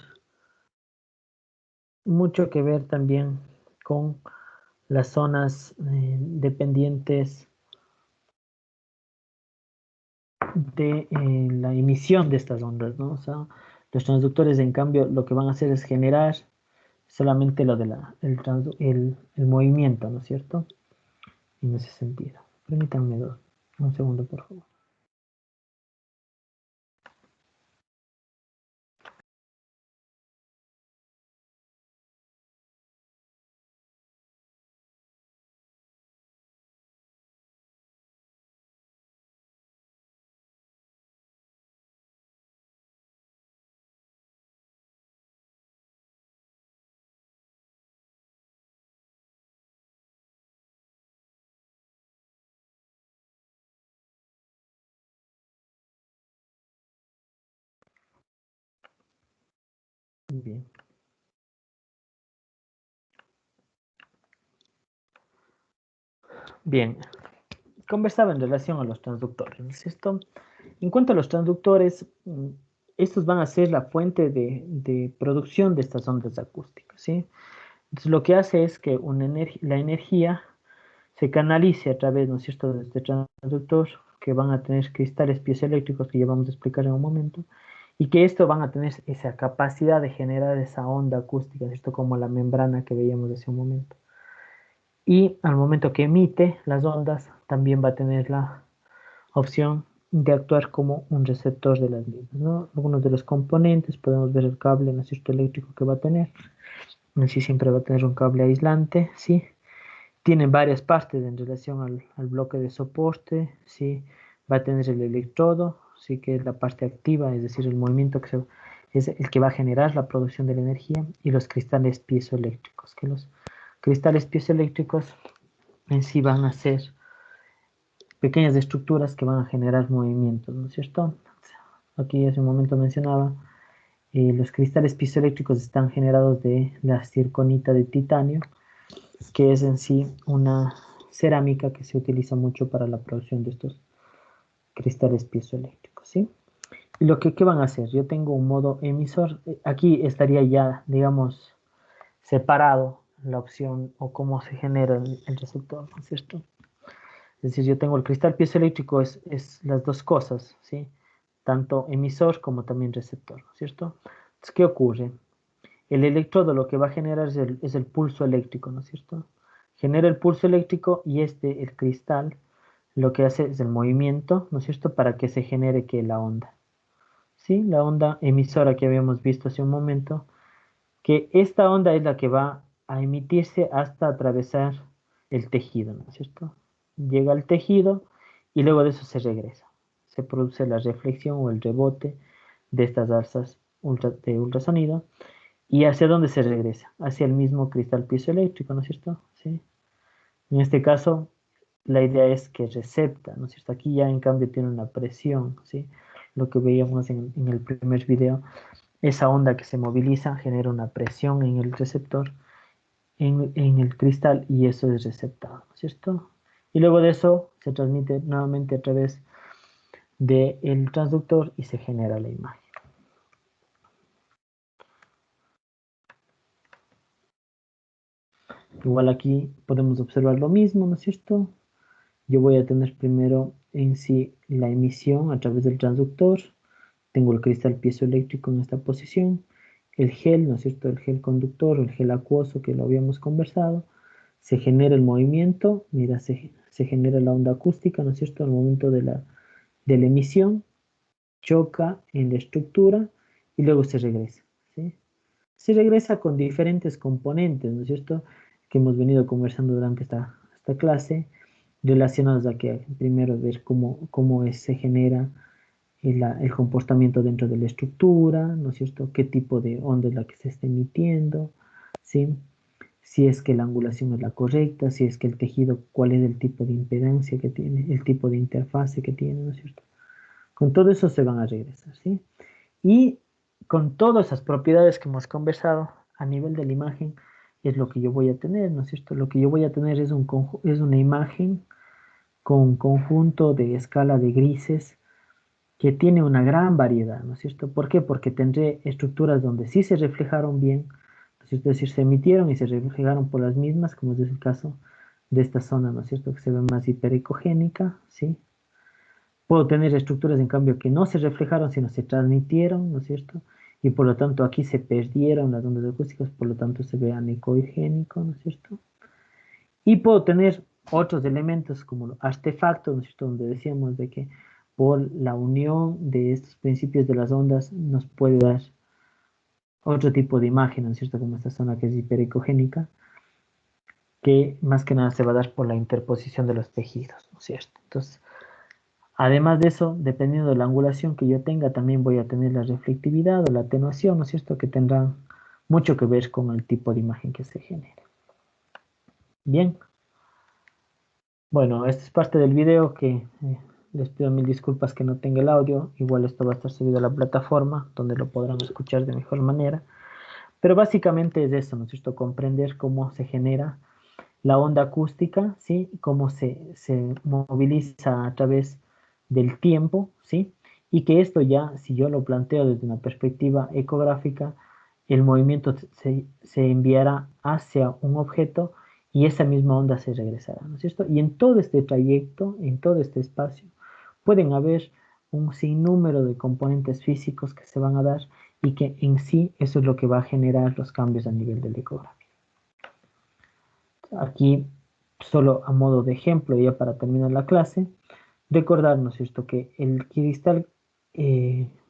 A: mucho que ver también con las zonas dependientes de la emisión de estas ondas, ¿no? O sea, los transductores, en cambio, lo que van a hacer es generar solamente lo de el movimiento, ¿no es cierto? En ese sentido. Permítanme un segundo, por favor. Bien. Bien, conversaba en relación a los transductores. En cuanto a los transductores, estos van a ser la fuente de producción de estas ondas acústicas, ¿sí? Entonces, lo que hace es que la energía se canalice a través, ¿no es cierto?, de este transductor, que van a tener cristales piezoeléctricos que ya vamos a explicar en un momento, y que esto van a tener esa capacidad de generar esa onda acústica, ¿cierto? Como la membrana que veíamos hace un momento. Y al momento que emite las ondas, también va a tener la opción de actuar como un receptor de las mismas, ¿no? Algunos de los componentes, podemos ver el cable, ¿no es cierto?, eléctrico que va a tener. Así siempre va a tener un cable aislante, ¿sí? Tiene varias partes en relación al bloque de soporte, ¿sí? Va a tener el electrodo, sí, que es la parte activa, es decir, el movimiento es el que va a generar la producción de la energía, y los cristales piezoeléctricos, que los cristales piezoeléctricos en sí van a ser pequeñas estructuras que van a generar movimientos, ¿no es cierto? Aquí hace un momento mencionaba, los cristales piezoeléctricos están generados de la zirconita de titanio, que es en sí una cerámica que se utiliza mucho para la producción de estos cristales piezoeléctricos, ¿sí? Y ¿qué van a hacer? Yo tengo un modo emisor, aquí estaría ya, digamos, separado la opción o cómo se genera el receptor, ¿no es cierto? Es decir, yo tengo el cristal piezoeléctrico, es las dos cosas, ¿sí? Tanto emisor como también receptor, ¿no es cierto? Entonces, ¿qué ocurre? El electrodo lo que va a generar es el pulso eléctrico, ¿no es cierto? Genera el pulso eléctrico y el cristal, lo que hace es el movimiento, ¿no es cierto?, para que se genere la onda. ¿Sí? La onda emisora que habíamos visto hace un momento, que esta onda es la que va a emitirse hasta atravesar el tejido, ¿no es cierto? Llega al tejido y luego de eso se regresa. Se produce la reflexión o el rebote de estas alzas de ultrasonido. ¿Y hacia dónde se regresa? Hacia el mismo cristal piezoeléctrico, ¿no es cierto? ¿Sí? En este caso, la idea es que recepta, ¿no es cierto? Aquí ya en cambio tiene una presión, ¿sí? Lo que veíamos en el primer video, esa onda que se moviliza genera una presión en el receptor, en el cristal, y eso es receptado, ¿no es cierto? Y luego de eso se transmite nuevamente a través del transductor y se genera la imagen. Igual aquí podemos observar lo mismo, ¿no es cierto? Yo voy a tener primero en sí la emisión a través del transductor. Tengo el cristal piezoeléctrico en esta posición. El gel, ¿no es cierto? El gel conductor, el gel acuoso que lo habíamos conversado. Se genera el movimiento. Mira, se genera la onda acústica, ¿no es cierto? Al momento de la emisión. Choca en la estructura y luego se regresa, ¿sí? Se regresa con diferentes componentes, ¿no es cierto?, que hemos venido conversando durante esta clase, relacionados a que primero ver cómo se genera el comportamiento dentro de la estructura, ¿no es cierto?, qué tipo de onda es la que se está emitiendo, ¿sí? Si es que la angulación es la correcta, si es que el tejido, cuál es el tipo de impedancia que tiene, el tipo de interfase que tiene, ¿no es cierto? Con todo eso se van a regresar, ¿sí? Y con todas esas propiedades que hemos conversado a nivel de la imagen, es lo que yo voy a tener, ¿no es cierto? Lo que yo voy a tener es una imagen con un conjunto de escala de grises que tiene una gran variedad, ¿no es cierto? ¿Por qué? Porque tendré estructuras donde sí se reflejaron bien, ¿no es cierto? Es decir, se emitieron y se reflejaron por las mismas, como es el caso de esta zona, ¿no es cierto?, que se ve más hiperecogénica, ¿sí? Puedo tener estructuras, en cambio, que no se reflejaron, sino se transmitieron, ¿no es cierto? Y por lo tanto aquí se perdieron las ondas acústicas, por lo tanto se ve anecoigénico, ¿no es cierto? Y puedo tener otros elementos como artefactos, ¿no es cierto?, donde decíamos de que por la unión de estos principios de las ondas nos puede dar otro tipo de imagen, ¿no es cierto?, como esta zona que es hiperecogénica, que más que nada se va a dar por la interposición de los tejidos, ¿no es cierto? Entonces, además de eso, dependiendo de la angulación que yo tenga, también voy a tener la reflectividad o la atenuación, ¿no es cierto?, que tendrán mucho que ver con el tipo de imagen que se genera. Bien. Bueno, esta es parte del video que les pido mil disculpas que no tenga el audio. Igual esto va a estar subido a la plataforma donde lo podrán escuchar de mejor manera. Pero básicamente es eso, ¿no es cierto?, comprender cómo se genera la onda acústica, ¿sí? Cómo se moviliza a través del tiempo, ¿sí? Y que esto ya, si yo lo planteo desde una perspectiva ecográfica, el movimiento se enviará hacia un objeto y esa misma onda se regresará, ¿no es cierto? Y en todo este trayecto, en todo este espacio, pueden haber un sinnúmero de componentes físicos que se van a dar y que en sí eso es lo que va a generar los cambios a nivel de la ecografía. Aquí, solo a modo de ejemplo, ya para terminar la clase, recordarnos esto, que el cristal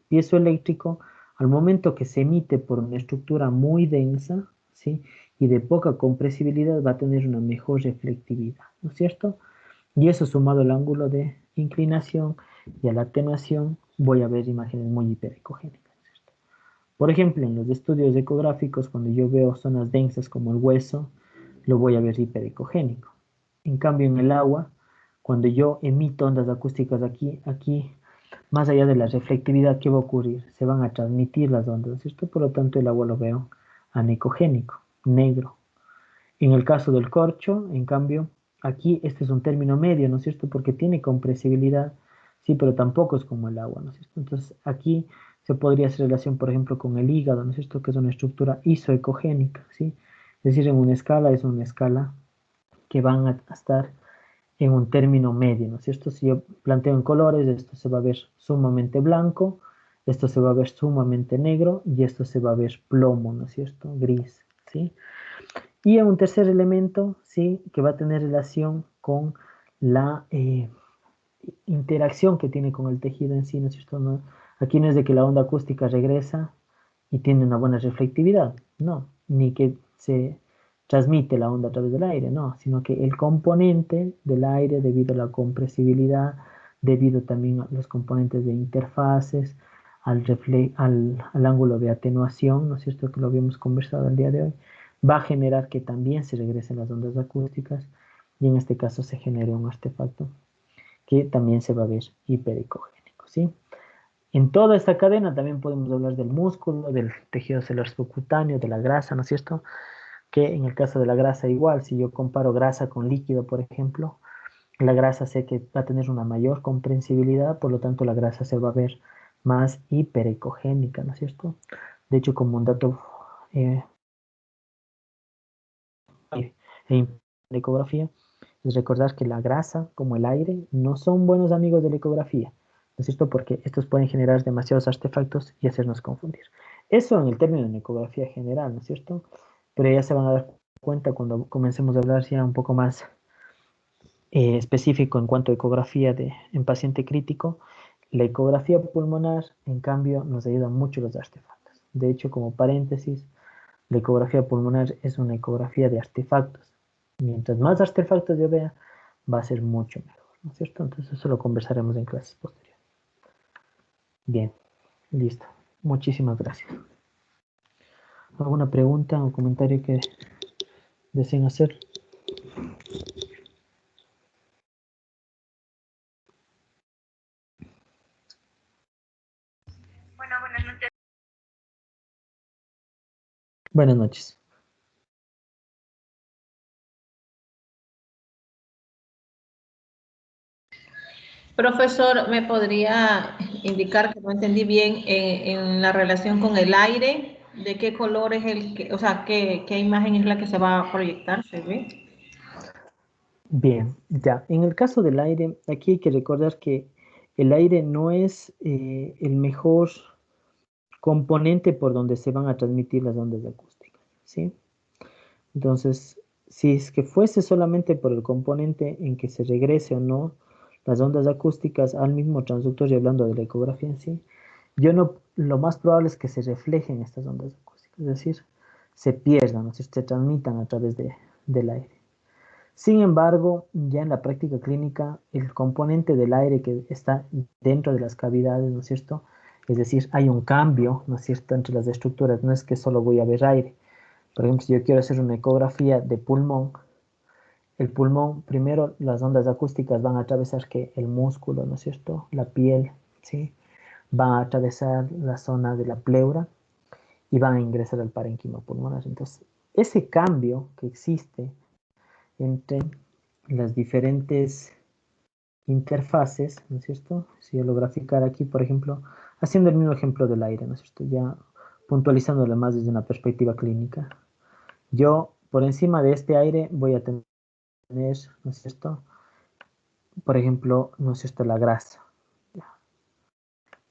A: piezoeléctrico, al momento que se emite por una estructura muy densa, ¿sí? Y de poca compresibilidad, va a tener una mejor reflectividad, ¿no es cierto? Y eso sumado al ángulo de inclinación y a la atenuación, voy a ver imágenes muy hiperecogénicas, ¿no es cierto? Por ejemplo, en los estudios ecográficos, cuando yo veo zonas densas como el hueso, lo voy a ver hiperecogénico. En cambio, en el agua, cuando yo emito ondas acústicas aquí, más allá de la reflectividad, ¿qué va a ocurrir? Se van a transmitir las ondas, ¿cierto? Por lo tanto, el agua lo veo anecogénico, negro. En el caso del corcho, en cambio, aquí este es un término medio, ¿no es cierto? Porque tiene compresibilidad, sí, pero tampoco es como el agua, ¿no es cierto? Entonces, aquí se podría hacer relación, por ejemplo, con el hígado, ¿no es cierto? Que es una estructura isoecogénica, ¿sí? Es decir, en una escala es una escala que van a estar en un término medio, ¿no es cierto? Si yo planteo en colores, esto se va a ver sumamente blanco, esto se va a ver sumamente negro y esto se va a ver plomo, ¿no es cierto? Gris, ¿sí? Y un tercer elemento, ¿sí? Que va a tener relación con la interacción que tiene con el tejido en sí, ¿no es cierto? No, aquí no es de que la onda acústica regresa y tiene una buena reflectividad, no, ni que se transmite la onda a través del aire, no, sino que el componente del aire, debido a la compresibilidad, debido también a los componentes de interfaces, al ángulo de atenuación, ¿no es cierto? Que lo habíamos conversado el día de hoy, va a generar que también se regresen las ondas acústicas y en este caso se genere un artefacto que también se va a ver hiperecogénico, ¿sí? En toda esta cadena también podemos hablar del músculo, del tejido celular subcutáneo, de la grasa, ¿no es cierto? Que en el caso de la grasa igual, si yo comparo grasa con líquido, por ejemplo, la grasa sé que va a tener una mayor comprensibilidad, por lo tanto la grasa se va a ver más hiperecogénica, ¿no es cierto? De hecho, como un dato de ecografía, es recordar que la grasa, como el aire, no son buenos amigos de la ecografía, ¿no es cierto? Porque estos pueden generar demasiados artefactos y hacernos confundir. Eso en el término de ecografía general, ¿no es cierto? Pero ya se van a dar cuenta cuando comencemos a hablar ya un poco más específico en cuanto a ecografía en paciente crítico. La ecografía pulmonar, en cambio, nos ayuda mucho los artefactos. De hecho, como paréntesis, la ecografía pulmonar es una ecografía de artefactos. Mientras más artefactos yo vea, va a ser mucho mejor, ¿no es cierto? Entonces eso lo conversaremos en clases posteriores. Bien, listo. Muchísimas gracias. ¿Alguna pregunta o comentario que deseen hacer?
F: Bueno, buenas noches.
A: Buenas noches.
B: Profesor, ¿me podría indicar que no entendí bien en la relación con el aire? ¿De qué color es o sea, qué imagen es la que se va a proyectar? ¿Se ve?
A: Bien, ya. En el caso del aire, aquí hay que recordar que el aire no es el mejor componente por donde se van a transmitir las ondas acústicas, ¿sí? Entonces, si es que fuese solamente por el componente en que se regrese o no las ondas acústicas al mismo transductor, y hablando de la ecografía en sí, lo más probable es que se reflejen estas ondas acústicas, es decir, se pierdan, o sea, se transmitan a través del aire. Sin embargo, ya en la práctica clínica, el componente del aire que está dentro de las cavidades, ¿no es cierto? Es decir, hay un cambio, ¿no es cierto?, entre las estructuras, no es que solo voy a ver aire. Por ejemplo, si yo quiero hacer una ecografía de pulmón, el pulmón, primero las ondas acústicas van a atravesar que el músculo, ¿no es cierto? La piel, ¿sí? Van a atravesar la zona de la pleura y van a ingresar al parénquima pulmonar. Entonces, ese cambio que existe entre las diferentes interfaces, ¿no es cierto? Si yo lo graficara aquí, por ejemplo, haciendo el mismo ejemplo del aire, ¿no es cierto? Ya puntualizándolo más desde una perspectiva clínica. Yo, por encima de este aire, voy a tener, ¿no es cierto? Por ejemplo, ¿no es cierto? La grasa.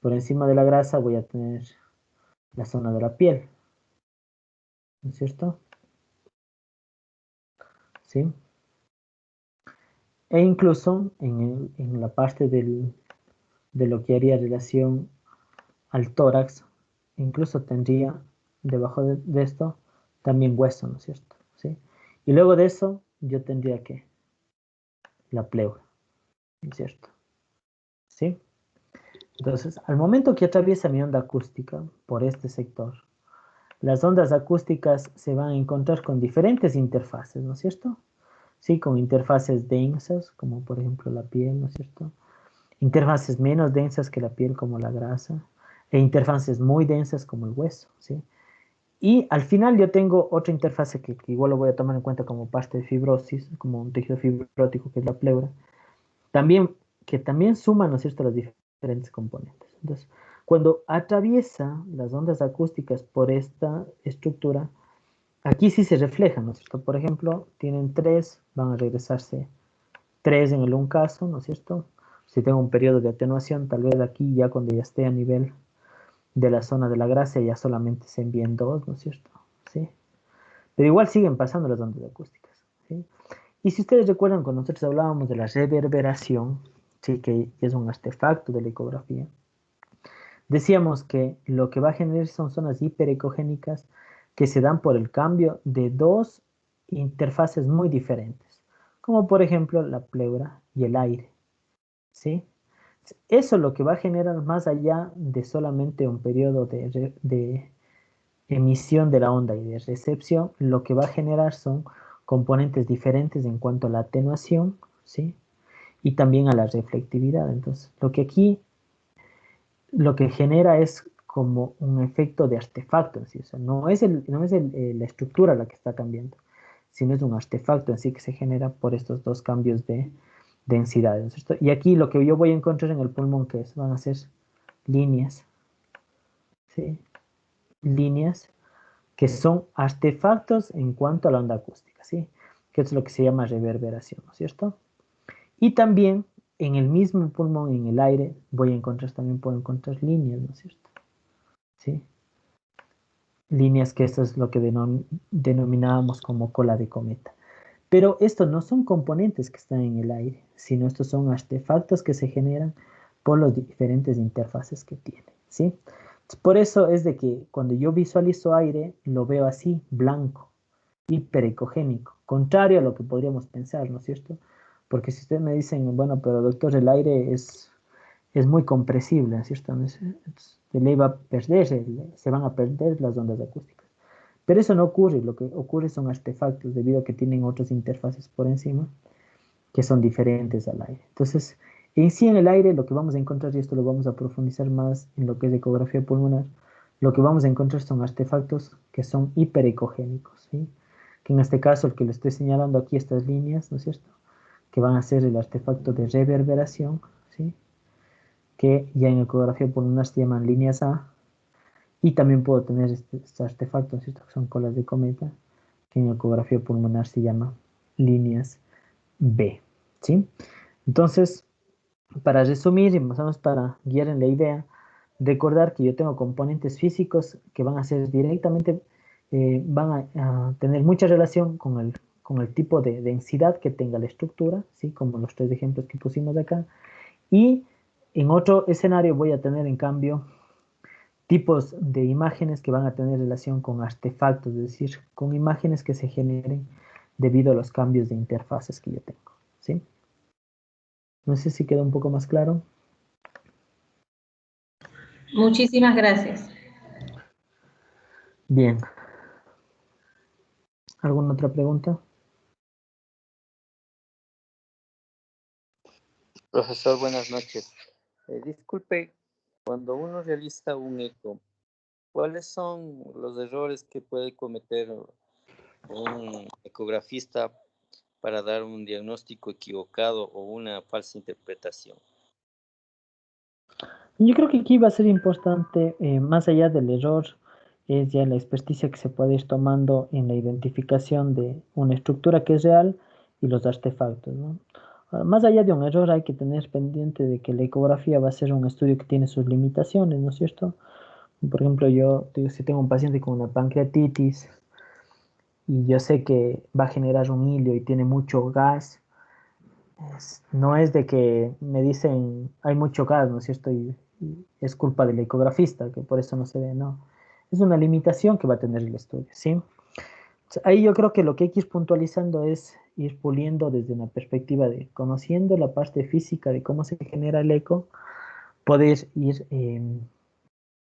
A: por encima de la grasa voy a tener la zona de la piel, ¿no es cierto? ¿Sí? E incluso en la parte de lo que haría relación al tórax, incluso tendría debajo de esto también hueso, ¿no es cierto? ¿Sí? Y luego de eso yo tendría que la pleura, ¿no es cierto? ¿Sí? Entonces, al momento que atraviesa mi onda acústica por este sector, las ondas acústicas se van a encontrar con diferentes interfaces, ¿no es cierto? Sí, con interfaces densas, como por ejemplo la piel, ¿no es cierto? Interfaces menos densas que la piel, como la grasa, e interfaces muy densas como el hueso, ¿sí? Y al final yo tengo otra interfase que igual lo voy a tomar en cuenta como parte de fibrosis, como un tejido fibrótico que es la pleura, también, que también suma, ¿no es cierto?, los diferentes componentes. Entonces, cuando atraviesa las ondas acústicas por esta estructura, aquí sí se refleja, ¿no es cierto? Por ejemplo, tienen 3, van a regresarse 3 en el un caso, ¿no es cierto? Si tengo un periodo de atenuación, tal vez aquí ya cuando ya esté a nivel de la zona de la grasa ya solamente se envíen 2, ¿no es cierto? ¿Sí? Pero igual siguen pasando las ondas acústicas, ¿sí? Y si ustedes recuerdan, cuando nosotros hablábamos de la reverberación, ¿sí? Que es un artefacto de la ecografía, decíamos que lo que va a generar son zonas hiperecogénicas que se dan por el cambio de dos interfaces muy diferentes, como por ejemplo la pleura y el aire, ¿sí? Eso lo que va a generar más allá de solamente un periodo de emisión de la onda y de recepción, lo que va a generar son componentes diferentes en cuanto a la atenuación, ¿sí? Y también a la reflectividad. Entonces, lo que genera es como un efecto de artefacto en sí. O sea, no es la estructura la que está cambiando, sino es un artefacto en sí que se genera por estos dos cambios de densidad, ¿no es cierto? Y aquí lo que yo voy a encontrar en el pulmón, que van a ser líneas, ¿sí? Líneas que son artefactos en cuanto a la onda acústica, ¿sí? Que es lo que se llama reverberación, ¿no es cierto? Y también en el mismo pulmón, en el aire, puedo encontrar líneas, ¿no es cierto? ¿Sí? Líneas que esto es lo que denominábamos como cola de cometa. Pero estos no son componentes que están en el aire, sino estos son artefactos que se generan por las diferentes interfaces que tiene, ¿sí? Por eso es de que cuando yo visualizo aire, lo veo así, blanco, hiperecogénico, contrario a lo que podríamos pensar, ¿no es cierto? Porque si ustedes me dicen, bueno, pero doctor, el aire es muy compresible, ¿no es cierto? Se le va a perder, se van a perder las ondas acústicas. Pero eso no ocurre, lo que ocurre son artefactos debido a que tienen otras interfaces por encima que son diferentes al aire. Entonces, en sí en el aire lo que vamos a encontrar, y esto lo vamos a profundizar más en lo que es ecografía pulmonar, lo que vamos a encontrar son artefactos que son hiperecogénicos, ¿sí? Que en este caso el que le estoy señalando aquí estas líneas, ¿no es cierto? Que van a ser el artefacto de reverberación, ¿sí? Que ya en ecografía pulmonar se llaman líneas A, y también puedo tener este artefacto, ¿cierto? Que son colas de cometa, que en ecografía pulmonar se llama líneas B, ¿sí? Entonces, para resumir y más o menos para guiar en la idea, recordar que yo tengo componentes físicos que van a ser directamente, van a tener mucha relación con el tipo de densidad que tenga la estructura, ¿sí? Como los 3 ejemplos que pusimos acá. Y en otro escenario voy a tener, en cambio, tipos de imágenes que van a tener relación con artefactos, es decir, con imágenes que se generen debido a los cambios de interfaces que yo tengo, ¿sí? No sé si queda un poco más claro.
B: Muchísimas gracias.
A: Bien. ¿Alguna otra pregunta?
E: Profesor, buenas noches. Disculpe, cuando uno realiza un eco, ¿cuáles son los errores que puede cometer un ecografista para dar un diagnóstico equivocado o una falsa interpretación?
A: Yo creo que aquí va a ser importante, más allá del error, es ya la experticia que se puede ir tomando en la identificación de una estructura que es real y los artefactos, ¿no? Más allá de un error, hay que tener pendiente de que la ecografía va a ser un estudio que tiene sus limitaciones, ¿no es cierto? Por ejemplo, si tengo un paciente con una pancreatitis y yo sé que va a generar un hilio y tiene mucho gas, no es de que me dicen hay mucho gas, ¿no es cierto? Y es culpa del ecografista, que por eso no se ve, no. Es una limitación que va a tener el estudio, ¿sí? Ahí yo creo que lo que hay que ir puntualizando es ir puliendo desde una perspectiva de conociendo la parte física de cómo se genera el eco, poder ir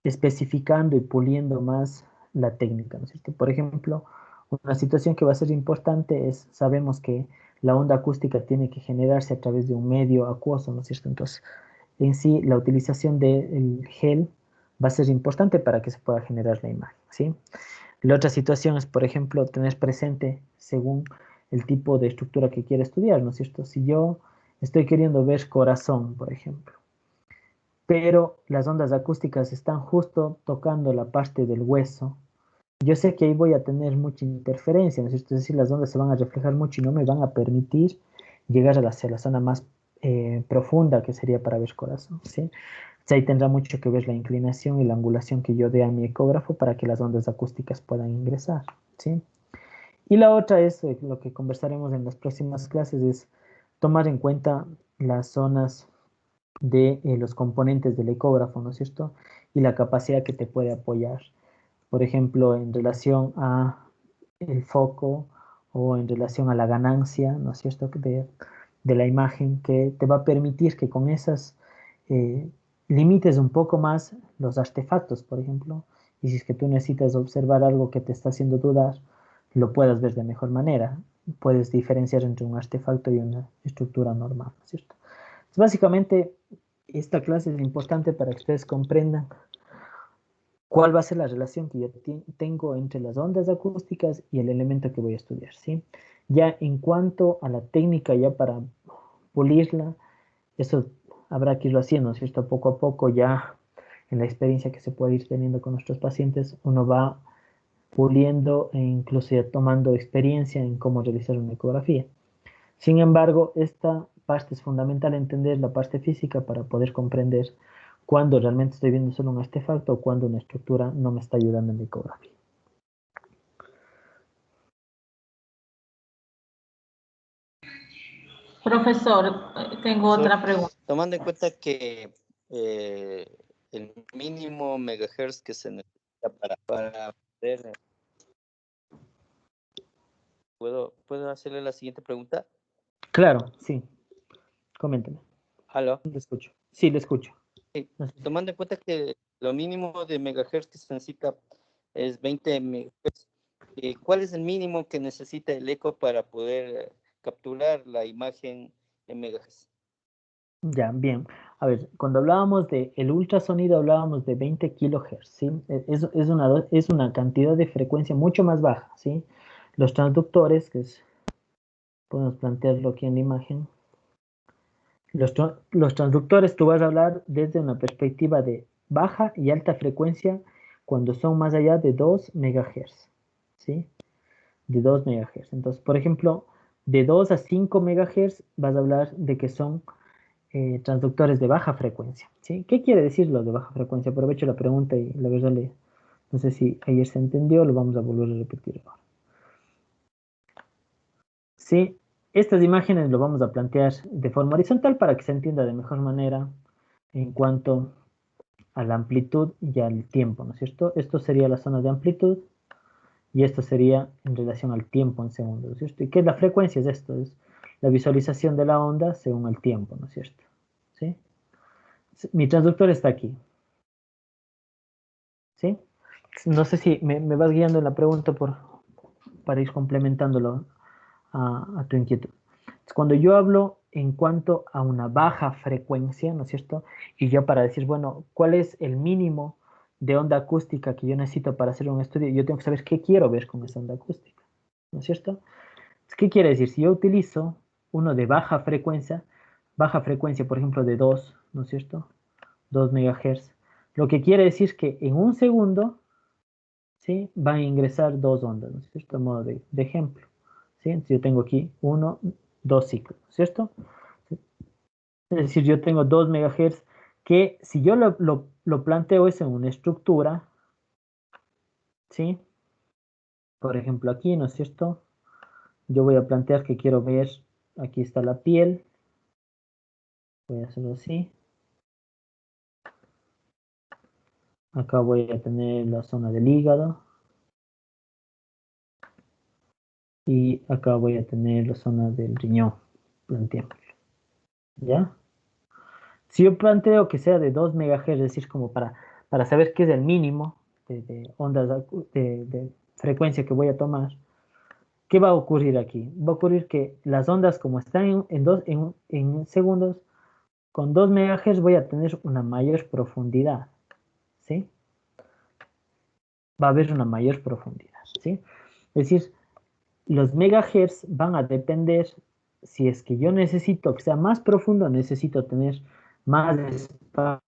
A: especificando y puliendo más la técnica, ¿no es cierto? Por ejemplo, una situación que va a ser importante es, sabemos que la onda acústica tiene que generarse a través de un medio acuoso, ¿no es cierto? Entonces, en sí, la utilización del gel va a ser importante para que se pueda generar la imagen, ¿sí? La otra situación es, por ejemplo, tener presente según el tipo de estructura que quiere estudiar, ¿no es cierto? Si yo estoy queriendo ver corazón, por ejemplo, pero las ondas acústicas están justo tocando la parte del hueso, yo sé que ahí voy a tener mucha interferencia, ¿no es cierto? Es decir, las ondas se van a reflejar mucho y no me van a permitir llegar a la zona más profunda que sería para ver corazón, ¿sí? Entonces ahí tendrá mucho que ver la inclinación y la angulación que yo dé a mi ecógrafo para que las ondas acústicas puedan ingresar, ¿sí? Y la otra es, lo que conversaremos en las próximas clases, es tomar en cuenta las zonas de los componentes del ecógrafo, ¿no es cierto? Y la capacidad que te puede apoyar. Por ejemplo, en relación a el foco o en relación a la ganancia, ¿no es cierto?, de la imagen que te va a permitir que con esas limites un poco más los artefactos, por ejemplo, y si es que tú necesitas observar algo que te está haciendo dudar, lo puedas ver de mejor manera. Puedes diferenciar entre un artefacto y una estructura normal, ¿no es cierto? Entonces, básicamente, esta clase es importante para que ustedes comprendan cuál va a ser la relación que yo tengo entre las ondas acústicas y el elemento que voy a estudiar, ¿sí? Ya en cuanto a la técnica, ya para pulirla, eso habrá que irlo haciendo, ¿cierto? Poco a poco, ya en la experiencia que se puede ir teniendo con nuestros pacientes, uno va puliendo e incluso ya tomando experiencia en cómo realizar una ecografía. Sin embargo, esta parte es fundamental entender la parte física para poder comprender cuándo realmente estoy viendo solo un artefacto o cuándo una estructura no me está ayudando en la ecografía.
B: Profesor, tengo otra pregunta.
E: Tomando en cuenta que el mínimo megahertz que se necesita para poder... ¿Puedo hacerle la siguiente pregunta?
A: Claro, sí. Coménteme.
E: ¿Aló?
A: Le escucho. Sí, le escucho.
E: Sí. Tomando en cuenta que lo mínimo de megahertz que se necesita es 20 megahertz, ¿cuál es el mínimo que necesita el eco para poder capturar la imagen en megahertz?
A: Ya, bien. A ver, cuando hablábamos de el ultrasonido hablábamos de 20 kilohertz, ¿sí? Es una cantidad de frecuencia mucho más baja, ¿sí? Los transductores, podemos plantearlo aquí en la imagen. Los transductores, tú vas a hablar desde una perspectiva de baja y alta frecuencia cuando son más allá de 2 MHz, ¿sí? De 2 MHz. Entonces, por ejemplo, de 2 a 5 MHz vas a hablar de que son transductores de baja frecuencia, ¿sí? ¿Qué quiere decir lo de baja frecuencia? Aprovecho la pregunta y la verdad no sé si ayer se entendió, lo vamos a volver a repetir ahora. Sí, estas imágenes lo vamos a plantear de forma horizontal para que se entienda de mejor manera en cuanto a la amplitud y al tiempo, ¿no es cierto? Esto sería la zona de amplitud y esto sería en relación al tiempo en segundos, ¿no es cierto? ¿Y qué es la frecuencia? Es esto, es la visualización de la onda según el tiempo, ¿no es cierto? ¿Sí? Mi transductor está aquí, ¿sí? No sé si me vas guiando en la pregunta para ir complementándolo a tu inquietud. Cuando yo hablo en cuanto a una baja frecuencia, ¿no es cierto? Y yo para decir, bueno, ¿cuál es el mínimo de onda acústica que yo necesito para hacer un estudio? Yo tengo que saber qué quiero ver con esa onda acústica, ¿no es cierto? ¿Qué quiere decir? Si yo utilizo uno de baja frecuencia, por ejemplo, de 2, ¿no es cierto? 2 MHz. Lo que quiere decir que en un segundo, ¿sí? Van a ingresar 2 ondas, ¿no es cierto? A modo de ejemplo, ¿sí? Entonces yo tengo aquí 1, 2 ciclos, ¿cierto? Es decir, yo tengo 2 MHz que si yo lo planteo es en una estructura, ¿sí? Por ejemplo, aquí, ¿no es cierto? Yo voy a plantear que quiero ver, aquí está la piel. Voy a hacerlo así. Acá voy a tener la zona del hígado. Y acá voy a tener la zona del riñón. Planteémoslo. ¿Ya? Si yo planteo que sea de 2 MHz, es decir, como para saber qué es el mínimo de ondas de frecuencia que voy a tomar, ¿qué va a ocurrir aquí? Va a ocurrir que las ondas, como están en segundos, con 2 MHz voy a tener una mayor profundidad. ¿Sí? Va a haber una mayor profundidad. ¿Sí? Es decir, los megahertz van a depender si es que yo necesito que sea más profundo, necesito tener más espacio,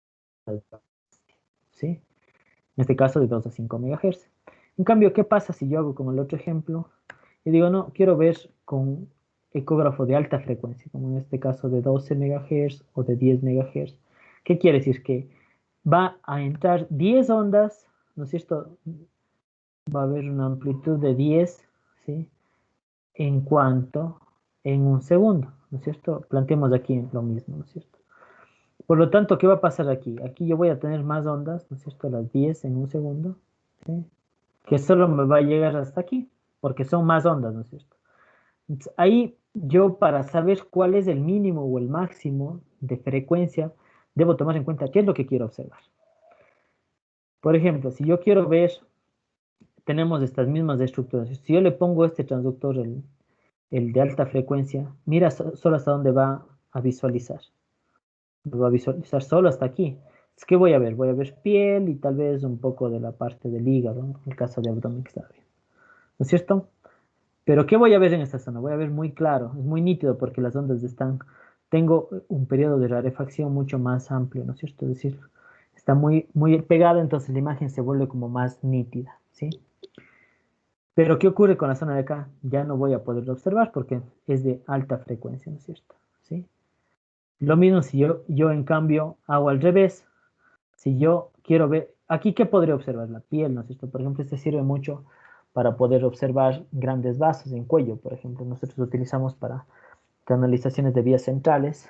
A: ¿sí? En este caso de 2 a 5 megahertz. En cambio, ¿qué pasa si yo hago como el otro ejemplo? Y digo, no, quiero ver con ecógrafo de alta frecuencia, como en este caso de 12 megahertz o de 10 megahertz. ¿Qué quiere decir? Que va a entrar 10 ondas, ¿no es cierto? Va a haber una amplitud de 10, ¿sí? En cuanto en un segundo, ¿no es cierto? Planteemos aquí lo mismo, ¿no es cierto? Por lo tanto, ¿qué va a pasar aquí? Aquí yo voy a tener más ondas, ¿no es cierto? Las 10 en un segundo, ¿sí? Que solo me va a llegar hasta aquí, porque son más ondas, ¿no es cierto? Entonces, ahí yo para saber cuál es el mínimo o el máximo de frecuencia, debo tomar en cuenta qué es lo que quiero observar. Por ejemplo, si yo quiero ver, tenemos estas mismas estructuras. Si yo le pongo este transductor, el de alta frecuencia, mira solo hasta dónde va a visualizar. Lo va a visualizar solo hasta aquí. Es que voy a ver piel y tal vez un poco de la parte del hígado, ¿no? En el caso de abdomen que está bien. ¿No es cierto? Pero ¿qué voy a ver en esta zona? Voy a ver muy claro, es muy nítido porque las ondas están, tengo un periodo de rarefacción mucho más amplio, ¿no es cierto? Es decir, está muy, muy pegada, entonces la imagen se vuelve como más nítida, ¿sí? Pero ¿qué ocurre con la zona de acá? Ya no voy a poderlo observar porque es de alta frecuencia, ¿no es cierto? ¿Sí? Lo mismo si yo en cambio hago al revés. Si yo quiero ver, aquí ¿qué podría observar? La piel, ¿no es cierto? Por ejemplo, este sirve mucho para poder observar grandes vasos en cuello, por ejemplo. Nosotros lo utilizamos para canalizaciones de vías centrales.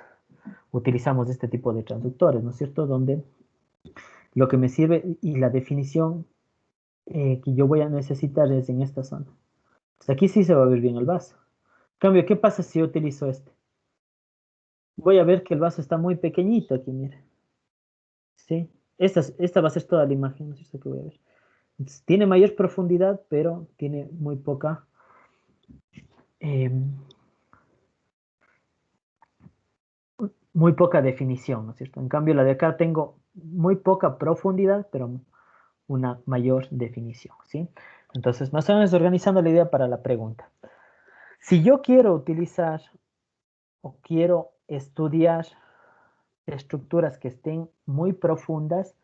A: Utilizamos este tipo de transductores, ¿no es cierto? Donde lo que me sirve y la definición que yo voy a necesitar es en esta zona. Pues aquí sí se va a ver bien el vaso. En cambio, ¿qué pasa si yo utilizo este? Voy a ver que el vaso está muy pequeñito aquí, mire. ¿Sí? Esta va a ser toda la imagen, ¿no es cierto? Que voy a ver. Entonces, tiene mayor profundidad, pero tiene muy poca definición, ¿no es cierto? En cambio, la de acá tengo muy poca profundidad, pero una mayor definición, ¿sí? Entonces, más o menos organizando la idea para la pregunta. Si yo quiero utilizar o quiero estudiar estructuras que estén muy profundas,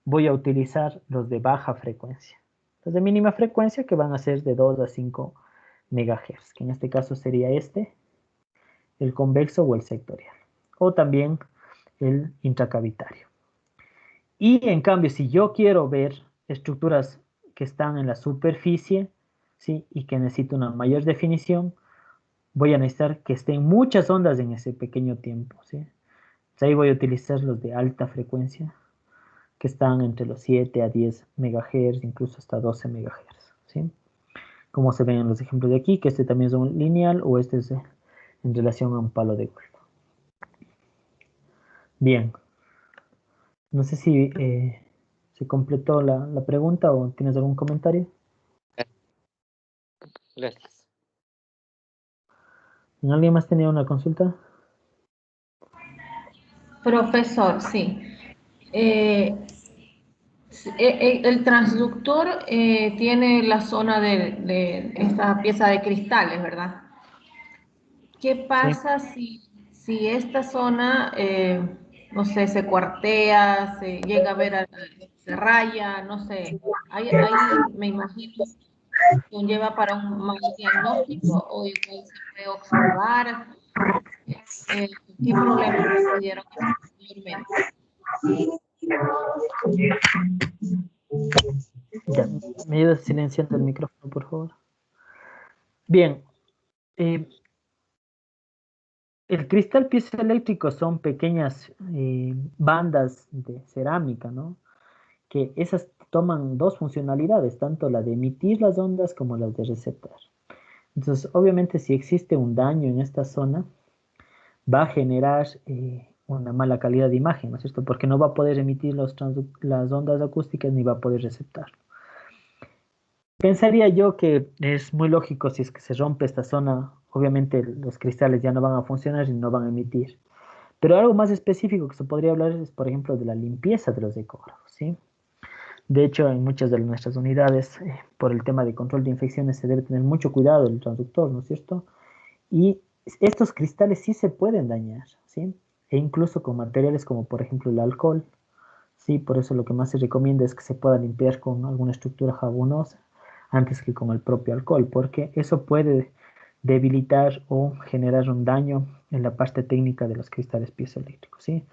A: voy a utilizar los de baja frecuencia. Los de mínima frecuencia que van a ser de 2 a 5 MHz, que en este caso sería este, el convexo o el sectorial, o también el intracavitario. Y en cambio, si yo quiero ver estructuras que están en la superficie, ¿sí? Y que necesito una mayor definición, voy a necesitar que estén muchas ondas en ese pequeño tiempo, ¿sí? Entonces ahí voy a utilizar los de alta frecuencia, que están entre los 7 a 10 MHz, incluso hasta 12 MHz, ¿sí? Como se ven en los ejemplos de aquí, que este también es un lineal o este es en relación a un palo de golf. Bien. No sé si se completó la pregunta o tienes algún comentario.
E: Gracias.
A: ¿Alguien más tenía una consulta?
B: Profesor, sí. El transductor tiene la zona de esta pieza de cristales, ¿verdad? ¿Qué
A: Sí.
B: pasa si esta zona, no sé, se cuartea, se llega a ver, se raya, no sé? Ahí me imagino conlleva para un mal diagnóstico o igual se puede observar. ¿Qué problemas se dieron anteriormente?
A: Ya, ¿me ayudas silenciando el micrófono, por favor? Bien. El cristal piezoeléctrico son pequeñas bandas de cerámica, ¿no? Que esas toman dos funcionalidades, tanto la de emitir las ondas como las de receptar. Entonces, obviamente, si existe un daño en esta zona, va a generar una mala calidad de imagen, ¿no es cierto? Porque no va a poder emitir las ondas acústicas ni va a poder receptar. Pensaría yo que es muy lógico si es que se rompe esta zona, obviamente los cristales ya no van a funcionar y no van a emitir. Pero algo más específico que se podría hablar es, por ejemplo, de la limpieza de los ecógrafos, ¿sí? De hecho, en muchas de nuestras unidades, por el tema de control de infecciones, se debe tener mucho cuidado del transductor, ¿no es cierto? Y estos cristales sí se pueden dañar, ¿sí? E incluso con materiales como, por ejemplo, el alcohol, ¿sí? Por eso lo que más se recomienda es que se pueda limpiar con alguna estructura jabonosa antes que con el propio alcohol, porque eso puede debilitar o generar un daño en la parte técnica de los cristales piezoeléctricos, ¿sí?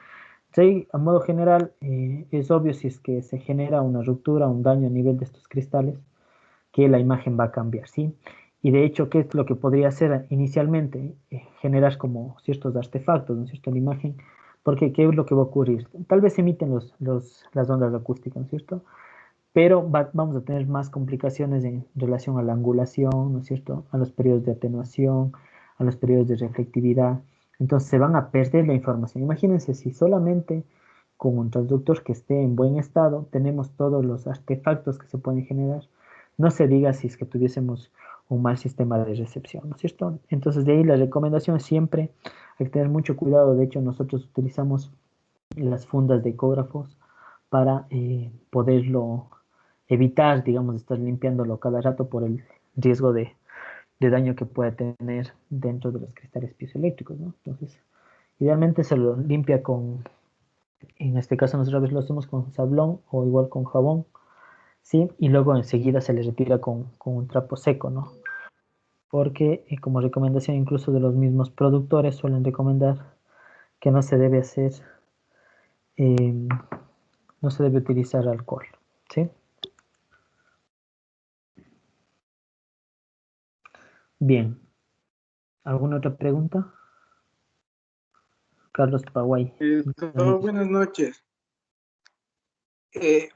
A: Sí, a modo general, es obvio si es que se genera una ruptura, un daño a nivel de estos cristales, que la imagen va a cambiar, ¿sí? Y de hecho, ¿qué es lo que podría hacer inicialmente? Generar como ciertos artefactos, ¿no es cierto?, la imagen, porque ¿qué es lo que va a ocurrir? Tal vez emiten las ondas acústicas, ¿no es cierto? Pero vamos a tener más complicaciones en relación a la angulación, ¿no es cierto?, a los periodos de atenuación, a los periodos de reflectividad. Entonces se van a perder la información. Imagínense si solamente con un transductor que esté en buen estado tenemos todos los artefactos que se pueden generar. No se diga si es que tuviésemos un mal sistema de recepción, ¿no es cierto? Entonces de ahí la recomendación es siempre hay que tener mucho cuidado. De hecho, nosotros utilizamos las fundas de ecógrafos para poderlo evitar, digamos, estar limpiándolo cada rato por el riesgo de daño que puede tener dentro de los cristales piezoeléctricos, ¿no? Entonces, idealmente se lo limpia con, en este caso nosotros lo hacemos con sablón o igual con jabón, ¿sí? Y luego enseguida se le retira con un trapo seco, ¿no? Porque como recomendación incluso de los mismos productores suelen recomendar que no se debe hacer, eh, no se debe utilizar alcohol, ¿sí? Bien. ¿Alguna otra pregunta? Carlos Paraguay.
D: Buenas noches.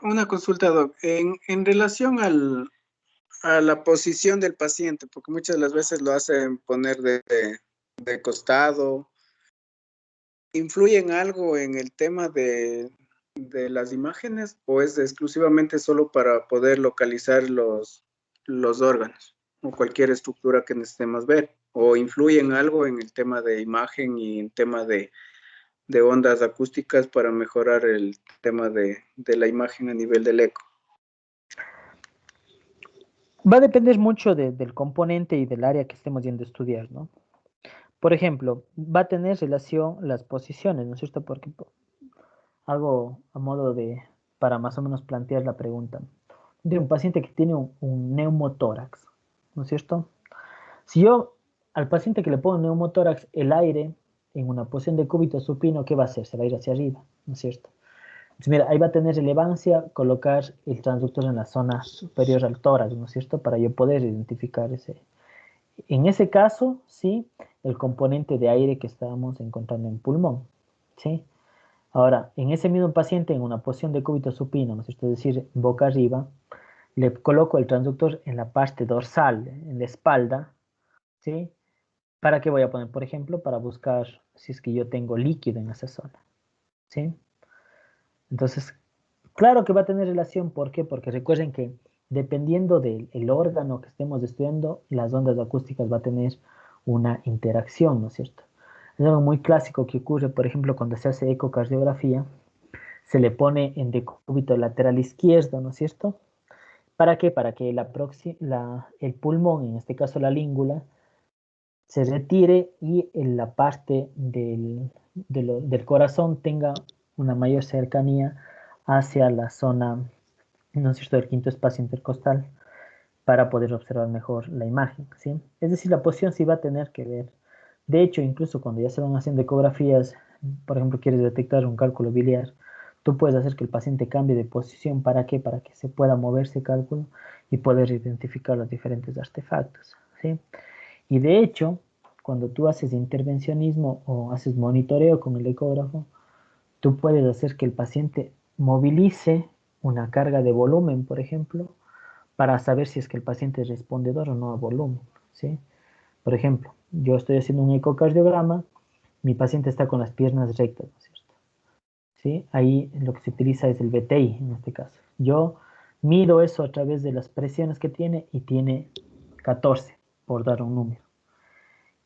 D: Una consulta, Doc. En relación a la posición del paciente, porque muchas de las veces lo hacen poner de costado, ¿influye en algo en el tema de las imágenes o es exclusivamente solo para poder localizar los órganos o cualquier estructura que necesitemos ver? ¿O influye en algo en el tema de imagen y en tema de ondas acústicas para mejorar el tema de la imagen a nivel del eco?
A: Va a depender mucho del componente y del área que estemos yendo a estudiar, ¿no? Por ejemplo, va a tener relación las posiciones, ¿no es cierto? Porque algo a modo de, para más o menos plantear la pregunta, de un paciente que tiene un neumotórax, ¿no es cierto? Si yo al paciente que le pongo un neumotórax, el aire en una posición de cúbito supino, ¿qué va a hacer? Se va a ir hacia arriba, ¿no es cierto? Entonces, mira, ahí va a tener relevancia colocar el transductor en la zona superior al tórax, ¿no es cierto? Para yo poder identificar ese. En ese caso, sí, el componente de aire que estábamos encontrando en pulmón, ¿sí? Ahora, en ese mismo paciente, en una posición de cúbito supino, ¿no es cierto? Es decir, boca arriba, le coloco el transductor en la parte dorsal, en la espalda, ¿sí? ¿Para qué voy a poner? Por ejemplo, para buscar si es que yo tengo líquido en esa zona, ¿sí? Entonces, claro que va a tener relación, ¿por qué? Porque recuerden que dependiendo del órgano que estemos estudiando, las ondas acústicas va a tener una interacción, ¿no es cierto? Es algo muy clásico que ocurre, por ejemplo, cuando se hace ecocardiografía, se le pone en decúbito lateral izquierdo, ¿no es cierto? ¿Para qué? Para que el pulmón, en este caso la língula, se retire y en la parte del corazón tenga una mayor cercanía hacia la zona, ¿no es cierto?, del quinto espacio intercostal para poder observar mejor la imagen, ¿sí? Es decir, la posición sí va a tener que ver De hecho, incluso cuando ya se van haciendo ecografías, por ejemplo, quieres detectar un cálculo biliar, tú puedes hacer que el paciente cambie de posición. ¿Para qué? Para que se pueda mover ese cálculo y poder identificar los diferentes artefactos, ¿sí? Y de hecho, cuando tú haces intervencionismo o haces monitoreo con el ecógrafo, tú puedes hacer que el paciente movilice una carga de volumen, por ejemplo, para saber si es que el paciente es respondedor o no a volumen, ¿sí? Por ejemplo, yo estoy haciendo un ecocardiograma, mi paciente está con las piernas rectas, ¿no es cierto? ¿Sí? Ahí lo que se utiliza es el BTI en este caso. Yo mido eso a través de las presiones que tiene y tiene 14, por dar un número.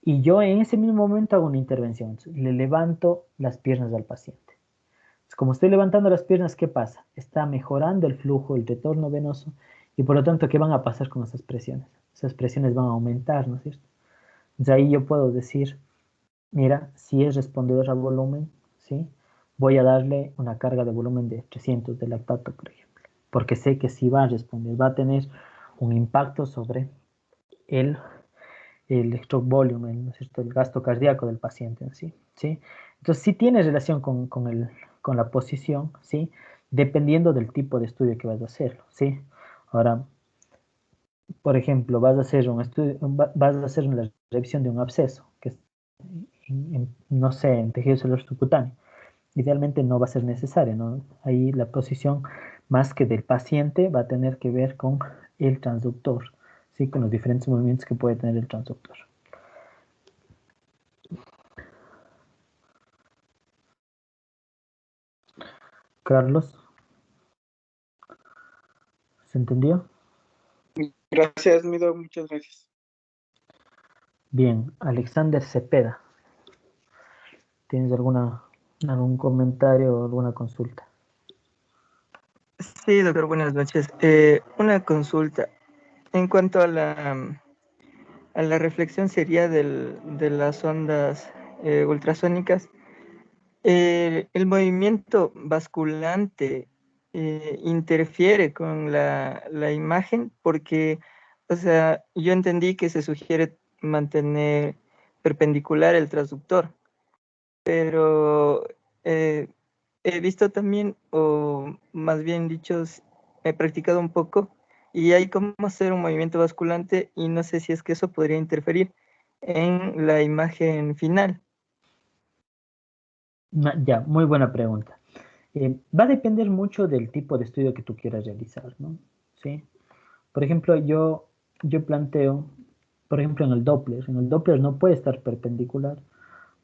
A: Y yo en ese mismo momento hago una intervención, le levanto las piernas al paciente. Como estoy levantando las piernas, ¿qué pasa? Está mejorando el flujo, el retorno venoso, y por lo tanto, ¿qué van a pasar con esas presiones? Esas presiones van a aumentar, ¿no es cierto? Entonces ahí yo puedo decir, mira, si es respondedor a volumen, ¿sí? Voy a darle una carga de volumen de 300 de lactato, por ejemplo, porque sé que si va a responder, va a tener un impacto sobre el, el stroke volume, ¿no es cierto? El gasto cardíaco del paciente en sí, ¿sí? Entonces sí tiene relación con la posición, ¿sí? Dependiendo del tipo de estudio que vas a hacer, ¿sí? Ahora, por ejemplo, vas a hacer un estudio, vas a hacer una revisión de un absceso, que es, no sé, en tejido celular subcutáneo. Idealmente no va a ser necesario, ¿no? Ahí la posición más que del paciente va a tener que ver con el transductor, ¿sí? Con los diferentes movimientos que puede tener el transductor. Carlos, ¿se entendió?
D: Gracias, Mido, muchas gracias.
A: Bien, Alexander Cepeda, ¿tienes algún comentario o alguna consulta?
I: Sí, doctor, buenas noches. Una consulta. En cuanto a la reflexión sería de las ondas ultrasónicas, el movimiento basculante interfiere con la imagen porque, o sea, yo entendí que se sugiere mantener perpendicular el transductor, pero eh, he visto también, o más bien dicho, he practicado un poco y hay cómo hacer un movimiento basculante y no sé si es que eso podría interferir en la imagen final.
A: Ya, muy buena pregunta. Va a depender mucho del tipo de estudio que tú quieras realizar, ¿no? ¿Sí? Por ejemplo, yo planteo, por ejemplo, en el Doppler no puede estar perpendicular,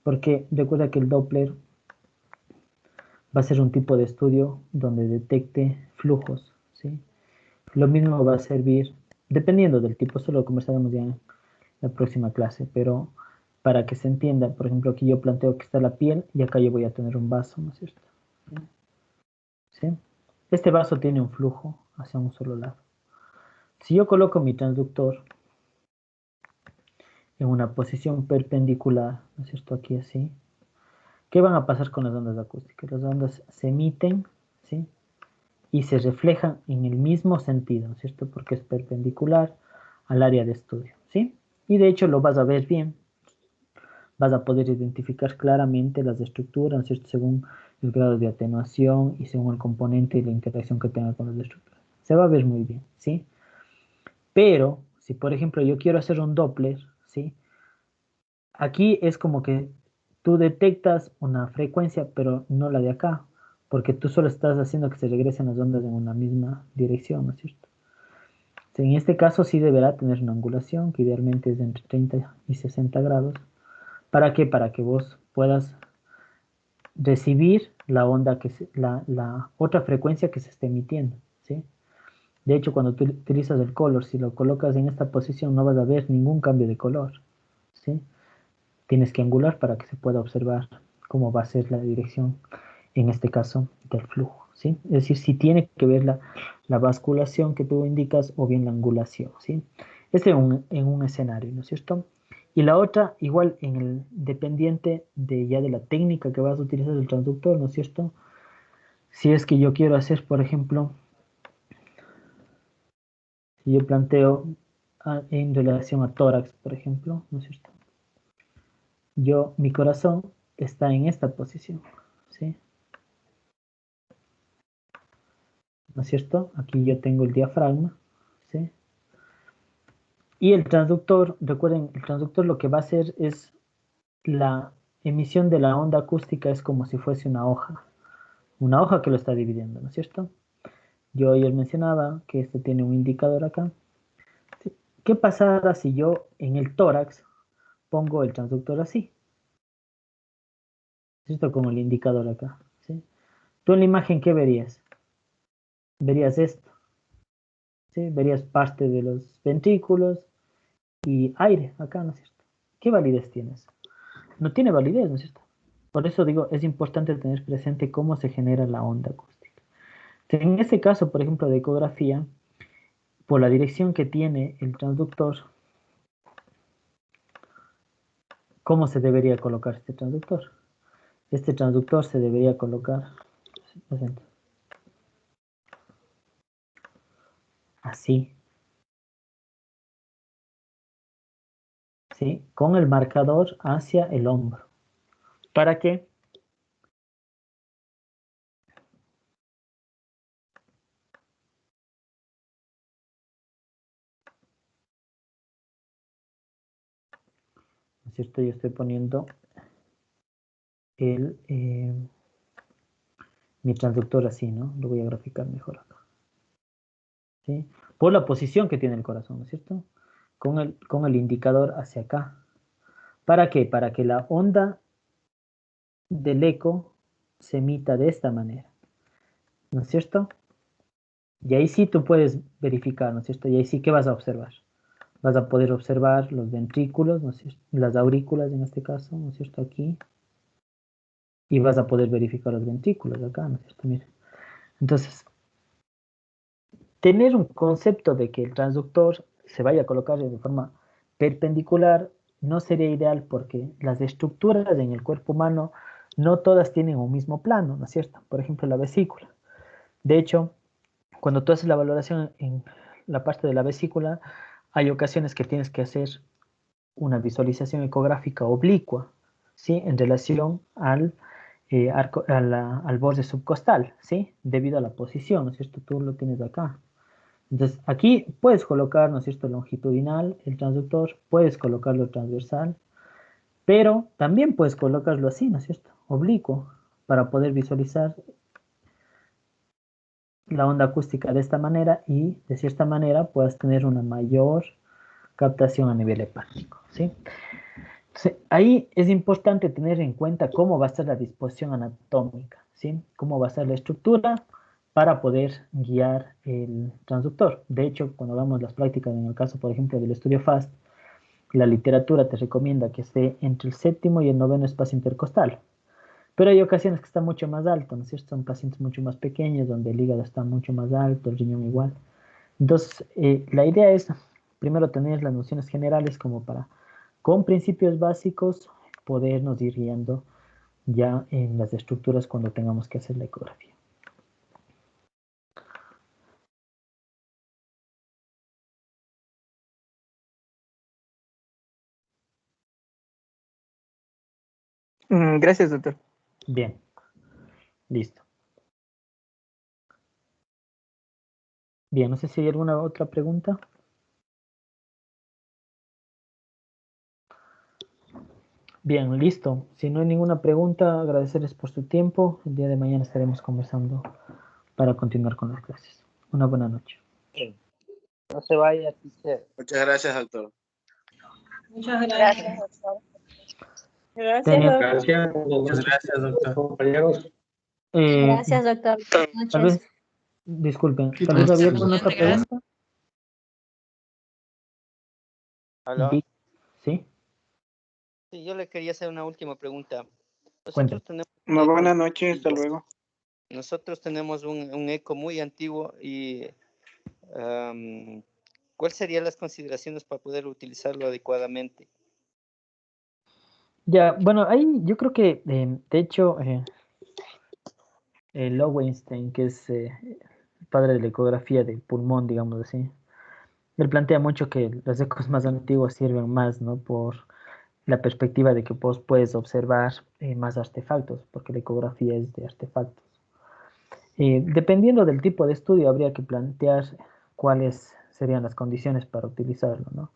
A: porque recuerda que el Doppler va a ser un tipo de estudio donde detecte flujos, ¿sí? Lo mismo va a servir, dependiendo del tipo, esto lo conversaremos ya en la próxima clase, pero para que se entienda, por ejemplo, aquí yo planteo que está la piel y acá yo voy a tener un vaso, ¿no es cierto? ¿Sí? Este vaso tiene un flujo hacia un solo lado. Si yo coloco mi transductor en una posición perpendicular, ¿no es cierto? Aquí así. ¿Qué van a pasar con las ondas acústicas? Las ondas se emiten, ¿sí? Y se reflejan en el mismo sentido, ¿no es cierto? Porque es perpendicular al área de estudio, ¿sí? Y de hecho lo vas a ver bien. Vas a poder identificar claramente las estructuras, ¿no es cierto? Según el grado de atenuación y según el componente y la interacción que tenga con las estructuras. Se va a ver muy bien, ¿sí? Pero, si por ejemplo yo quiero hacer un Doppler, ¿sí? Aquí es como que tú detectas una frecuencia, pero no la de acá, porque tú solo estás haciendo que se regresen las ondas en una misma dirección, ¿no es cierto? En este caso sí deberá tener una angulación, que idealmente es de entre 30 y 60 grados. ¿Para qué? Para que vos puedas recibir la onda la otra frecuencia que se esté emitiendo, ¿sí? De hecho, cuando tú utilizas el color, si lo colocas en esta posición, no vas a ver ningún cambio de color, ¿sí? Tienes que angular para que se pueda observar cómo va a ser la dirección, en este caso, del flujo, ¿sí? Es decir, si tiene que ver la basculación que tú indicas o bien la angulación, ¿sí? Este en un escenario, ¿no es cierto? Y la otra, igual en el dependiente de la técnica que vas a utilizar del transductor, ¿no es cierto? Si es que yo quiero hacer, por ejemplo, si yo planteo en relación a tórax, por ejemplo, ¿no es cierto? mi corazón está en esta posición, ¿sí? ¿No es cierto? Aquí yo tengo el diafragma, ¿sí? Y el transductor, recuerden, el transductor lo que va a hacer es la emisión de la onda acústica es como si fuese una hoja que lo está dividiendo, ¿no es cierto? Yo ayer mencionaba que este tiene un indicador acá. ¿Sí? ¿Qué pasará si yo en el tórax pongo el transductor así? ¿Cierto? Como el indicador acá, ¿sí? Tú en la imagen, ¿qué verías? Verías esto, ¿sí? Verías parte de los ventrículos y aire acá, ¿no es cierto? ¿Qué validez tienes? No tiene validez, ¿no es cierto? Por eso digo, es importante tener presente cómo se genera la onda acústica. En este caso, por ejemplo, de ecografía, por la dirección que tiene el transductor, ¿cómo se debería colocar este transductor? Este transductor se debería colocar así, ¿sí? Con el marcador hacia el hombro. ¿Para qué? ¿No es cierto? Yo estoy poniendo mi transductor así, ¿no? Lo voy a graficar mejor acá. ¿Sí? Por la posición que tiene el corazón, ¿no es cierto? Con el indicador hacia acá. ¿Para qué? Para que la onda del eco se emita de esta manera, ¿no es cierto? Y ahí sí tú puedes verificar, ¿no es cierto? Y ahí sí, ¿qué vas a observar? Vas a poder observar los ventrículos, ¿no es cierto? Las aurículas en este caso, ¿no es cierto? Aquí. Y vas a poder verificar los ventrículos acá, ¿no es cierto? Mira. Entonces, tener un concepto de que el transductor se vaya a colocar de forma perpendicular no sería ideal porque las estructuras en el cuerpo humano no todas tienen un mismo plano, ¿no es cierto? Por ejemplo, la vesícula. De hecho, cuando tú haces la valoración en la parte de la vesícula, hay ocasiones que tienes que hacer una visualización ecográfica oblicua, ¿sí? En relación al borde subcostal, ¿sí? Debido a la posición, ¿no es cierto? Tú lo tienes acá. Entonces, aquí puedes colocar, ¿no es cierto?, longitudinal el transductor, puedes colocarlo transversal, pero también puedes colocarlo así, ¿no es cierto?, oblicuo, para poder visualizar la onda acústica de esta manera y, de cierta manera, puedas tener una mayor captación a nivel hepático, ¿sí? Entonces, ahí es importante tener en cuenta cómo va a ser la disposición anatómica, ¿sí? Cómo va a ser la estructura para poder guiar el transductor. De hecho, cuando hagamos las prácticas, en el caso, por ejemplo, del estudio FAST, la literatura te recomienda que esté entre el séptimo y el noveno espacio intercostal. Pero hay ocasiones que está mucho más alto, ¿no es cierto? Son pacientes mucho más pequeños, donde el hígado está mucho más alto, el riñón igual. Entonces, la idea es primero tener las nociones generales como para, con principios básicos, podernos ir guiando ya en las estructuras cuando tengamos que hacer la ecografía.
I: Gracias, doctor.
A: Bien, listo. Bien, no sé si hay alguna otra pregunta. Bien, listo. Si no hay ninguna pregunta, agradecerles por su tiempo. El día de mañana estaremos conversando para continuar con las clases. Una buena noche.
E: No se vaya, teacher.
C: Muchas gracias, doctor.
B: Muchas gracias.
F: Gracias, doctor. Gracias,
A: Tenía-
F: doctor.
C: Gracias, muchas gracias, doctor. Compañeros.
F: Gracias, doctor. Buenas
A: Tal
F: noches.
A: vez, disculpen, tal vez había alguna otra pregunta.
E: ¿Aló?
A: ¿Sí?
E: Sí, yo le quería hacer una última pregunta.
A: Cuéntame.
E: Nosotros tenemos un
D: Una
E: eco
D: buena
E: muy
D: noche, hasta
E: antiguo.
D: luego.
E: Nosotros tenemos un eco muy antiguo y ¿cuáles serían las consideraciones para poder utilizarlo adecuadamente?
A: Ya, bueno, ahí yo creo que, de hecho, Lowenstein, que es el padre de la ecografía del pulmón, digamos así, él plantea mucho que los ecos más antiguos sirven más, ¿no? Por la perspectiva de que vos puedes observar más artefactos, porque la ecografía es de artefactos. Dependiendo del tipo de estudio, habría que plantear cuáles serían las condiciones para utilizarlo, ¿no?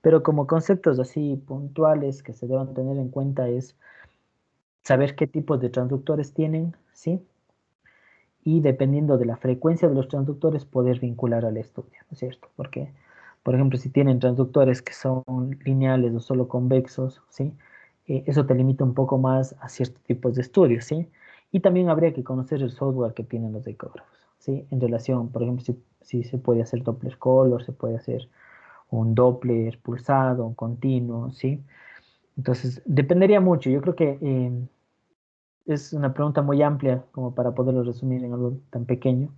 A: Pero como conceptos así puntuales que se deban tener en cuenta es saber qué tipos de transductores tienen, ¿sí? Y dependiendo de la frecuencia de los transductores, poder vincular al estudio, ¿no es cierto? Porque, por ejemplo, si tienen transductores que son lineales o solo convexos, ¿sí? Eso te limita un poco más a ciertos tipos de estudios, ¿sí? Y también habría que conocer el software que tienen los ecógrafos, ¿sí? En relación, por ejemplo, si se puede hacer Doppler color, se puede hacer un Doppler pulsado, un continuo, ¿sí? Entonces, dependería mucho. Yo creo que es una pregunta muy amplia como para poderlo resumir en algo tan pequeño.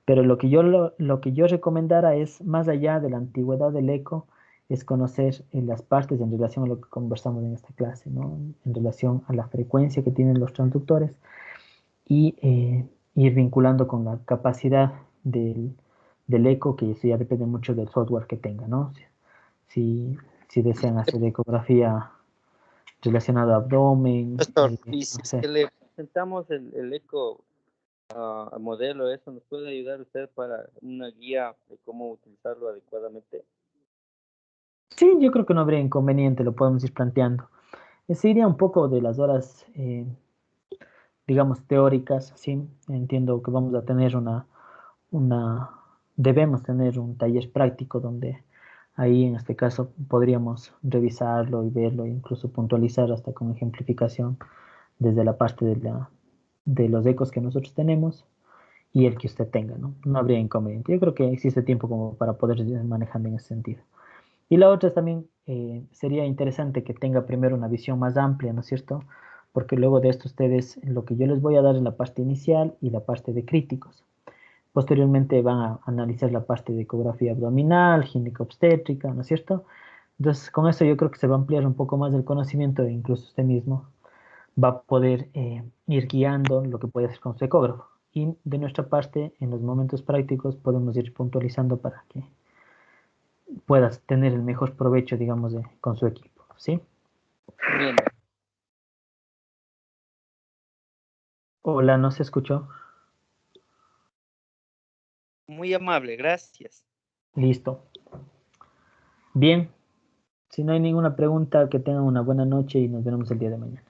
A: Pero lo que yo recomendara es, más allá de la antigüedad del eco, es conocer las partes en relación a lo que conversamos en esta clase, ¿no? En relación a la frecuencia que tienen los transductores y ir vinculando con la capacidad del eco, que eso ya depende mucho del software que tenga, ¿no? Si desean hacer ecografía relacionada a abdomen,
E: Pastor, y
A: no
E: si es
A: sé.
E: que le presentamos el eco a modelo, ¿eso nos puede ayudar usted para una guía de cómo utilizarlo adecuadamente?
A: Sí, yo creo que no habría inconveniente, lo podemos ir planteando. Se iría un poco de las horas, digamos, teóricas, ¿sí? Entiendo que vamos a tener debemos tener un taller práctico donde ahí en este caso podríamos revisarlo y verlo, e incluso puntualizar hasta con ejemplificación desde la parte de los ecos que nosotros tenemos y el que usted tenga, ¿no? No habría inconveniente. Yo creo que existe tiempo como para poder ir manejando en ese sentido. Y la otra es también, sería interesante que tenga primero una visión más amplia, ¿no es cierto? Porque luego de esto ustedes, lo que yo les voy a dar es la parte inicial y la parte de críticos. Posteriormente van a analizar la parte de ecografía abdominal, ginecobstétrica, ¿no es cierto? Entonces, con eso yo creo que se va a ampliar un poco más el conocimiento e incluso usted mismo va a poder ir guiando lo que puede hacer con su ecógrafo. Y de nuestra parte, en los momentos prácticos, podemos ir puntualizando para que puedas tener el mejor provecho, digamos, con su equipo, ¿sí?
E: Bien.
A: Hola, ¿no se escuchó?
E: Muy amable, gracias.
A: Listo. Bien, si no hay ninguna pregunta, que tengan una buena noche y nos vemos el día de mañana.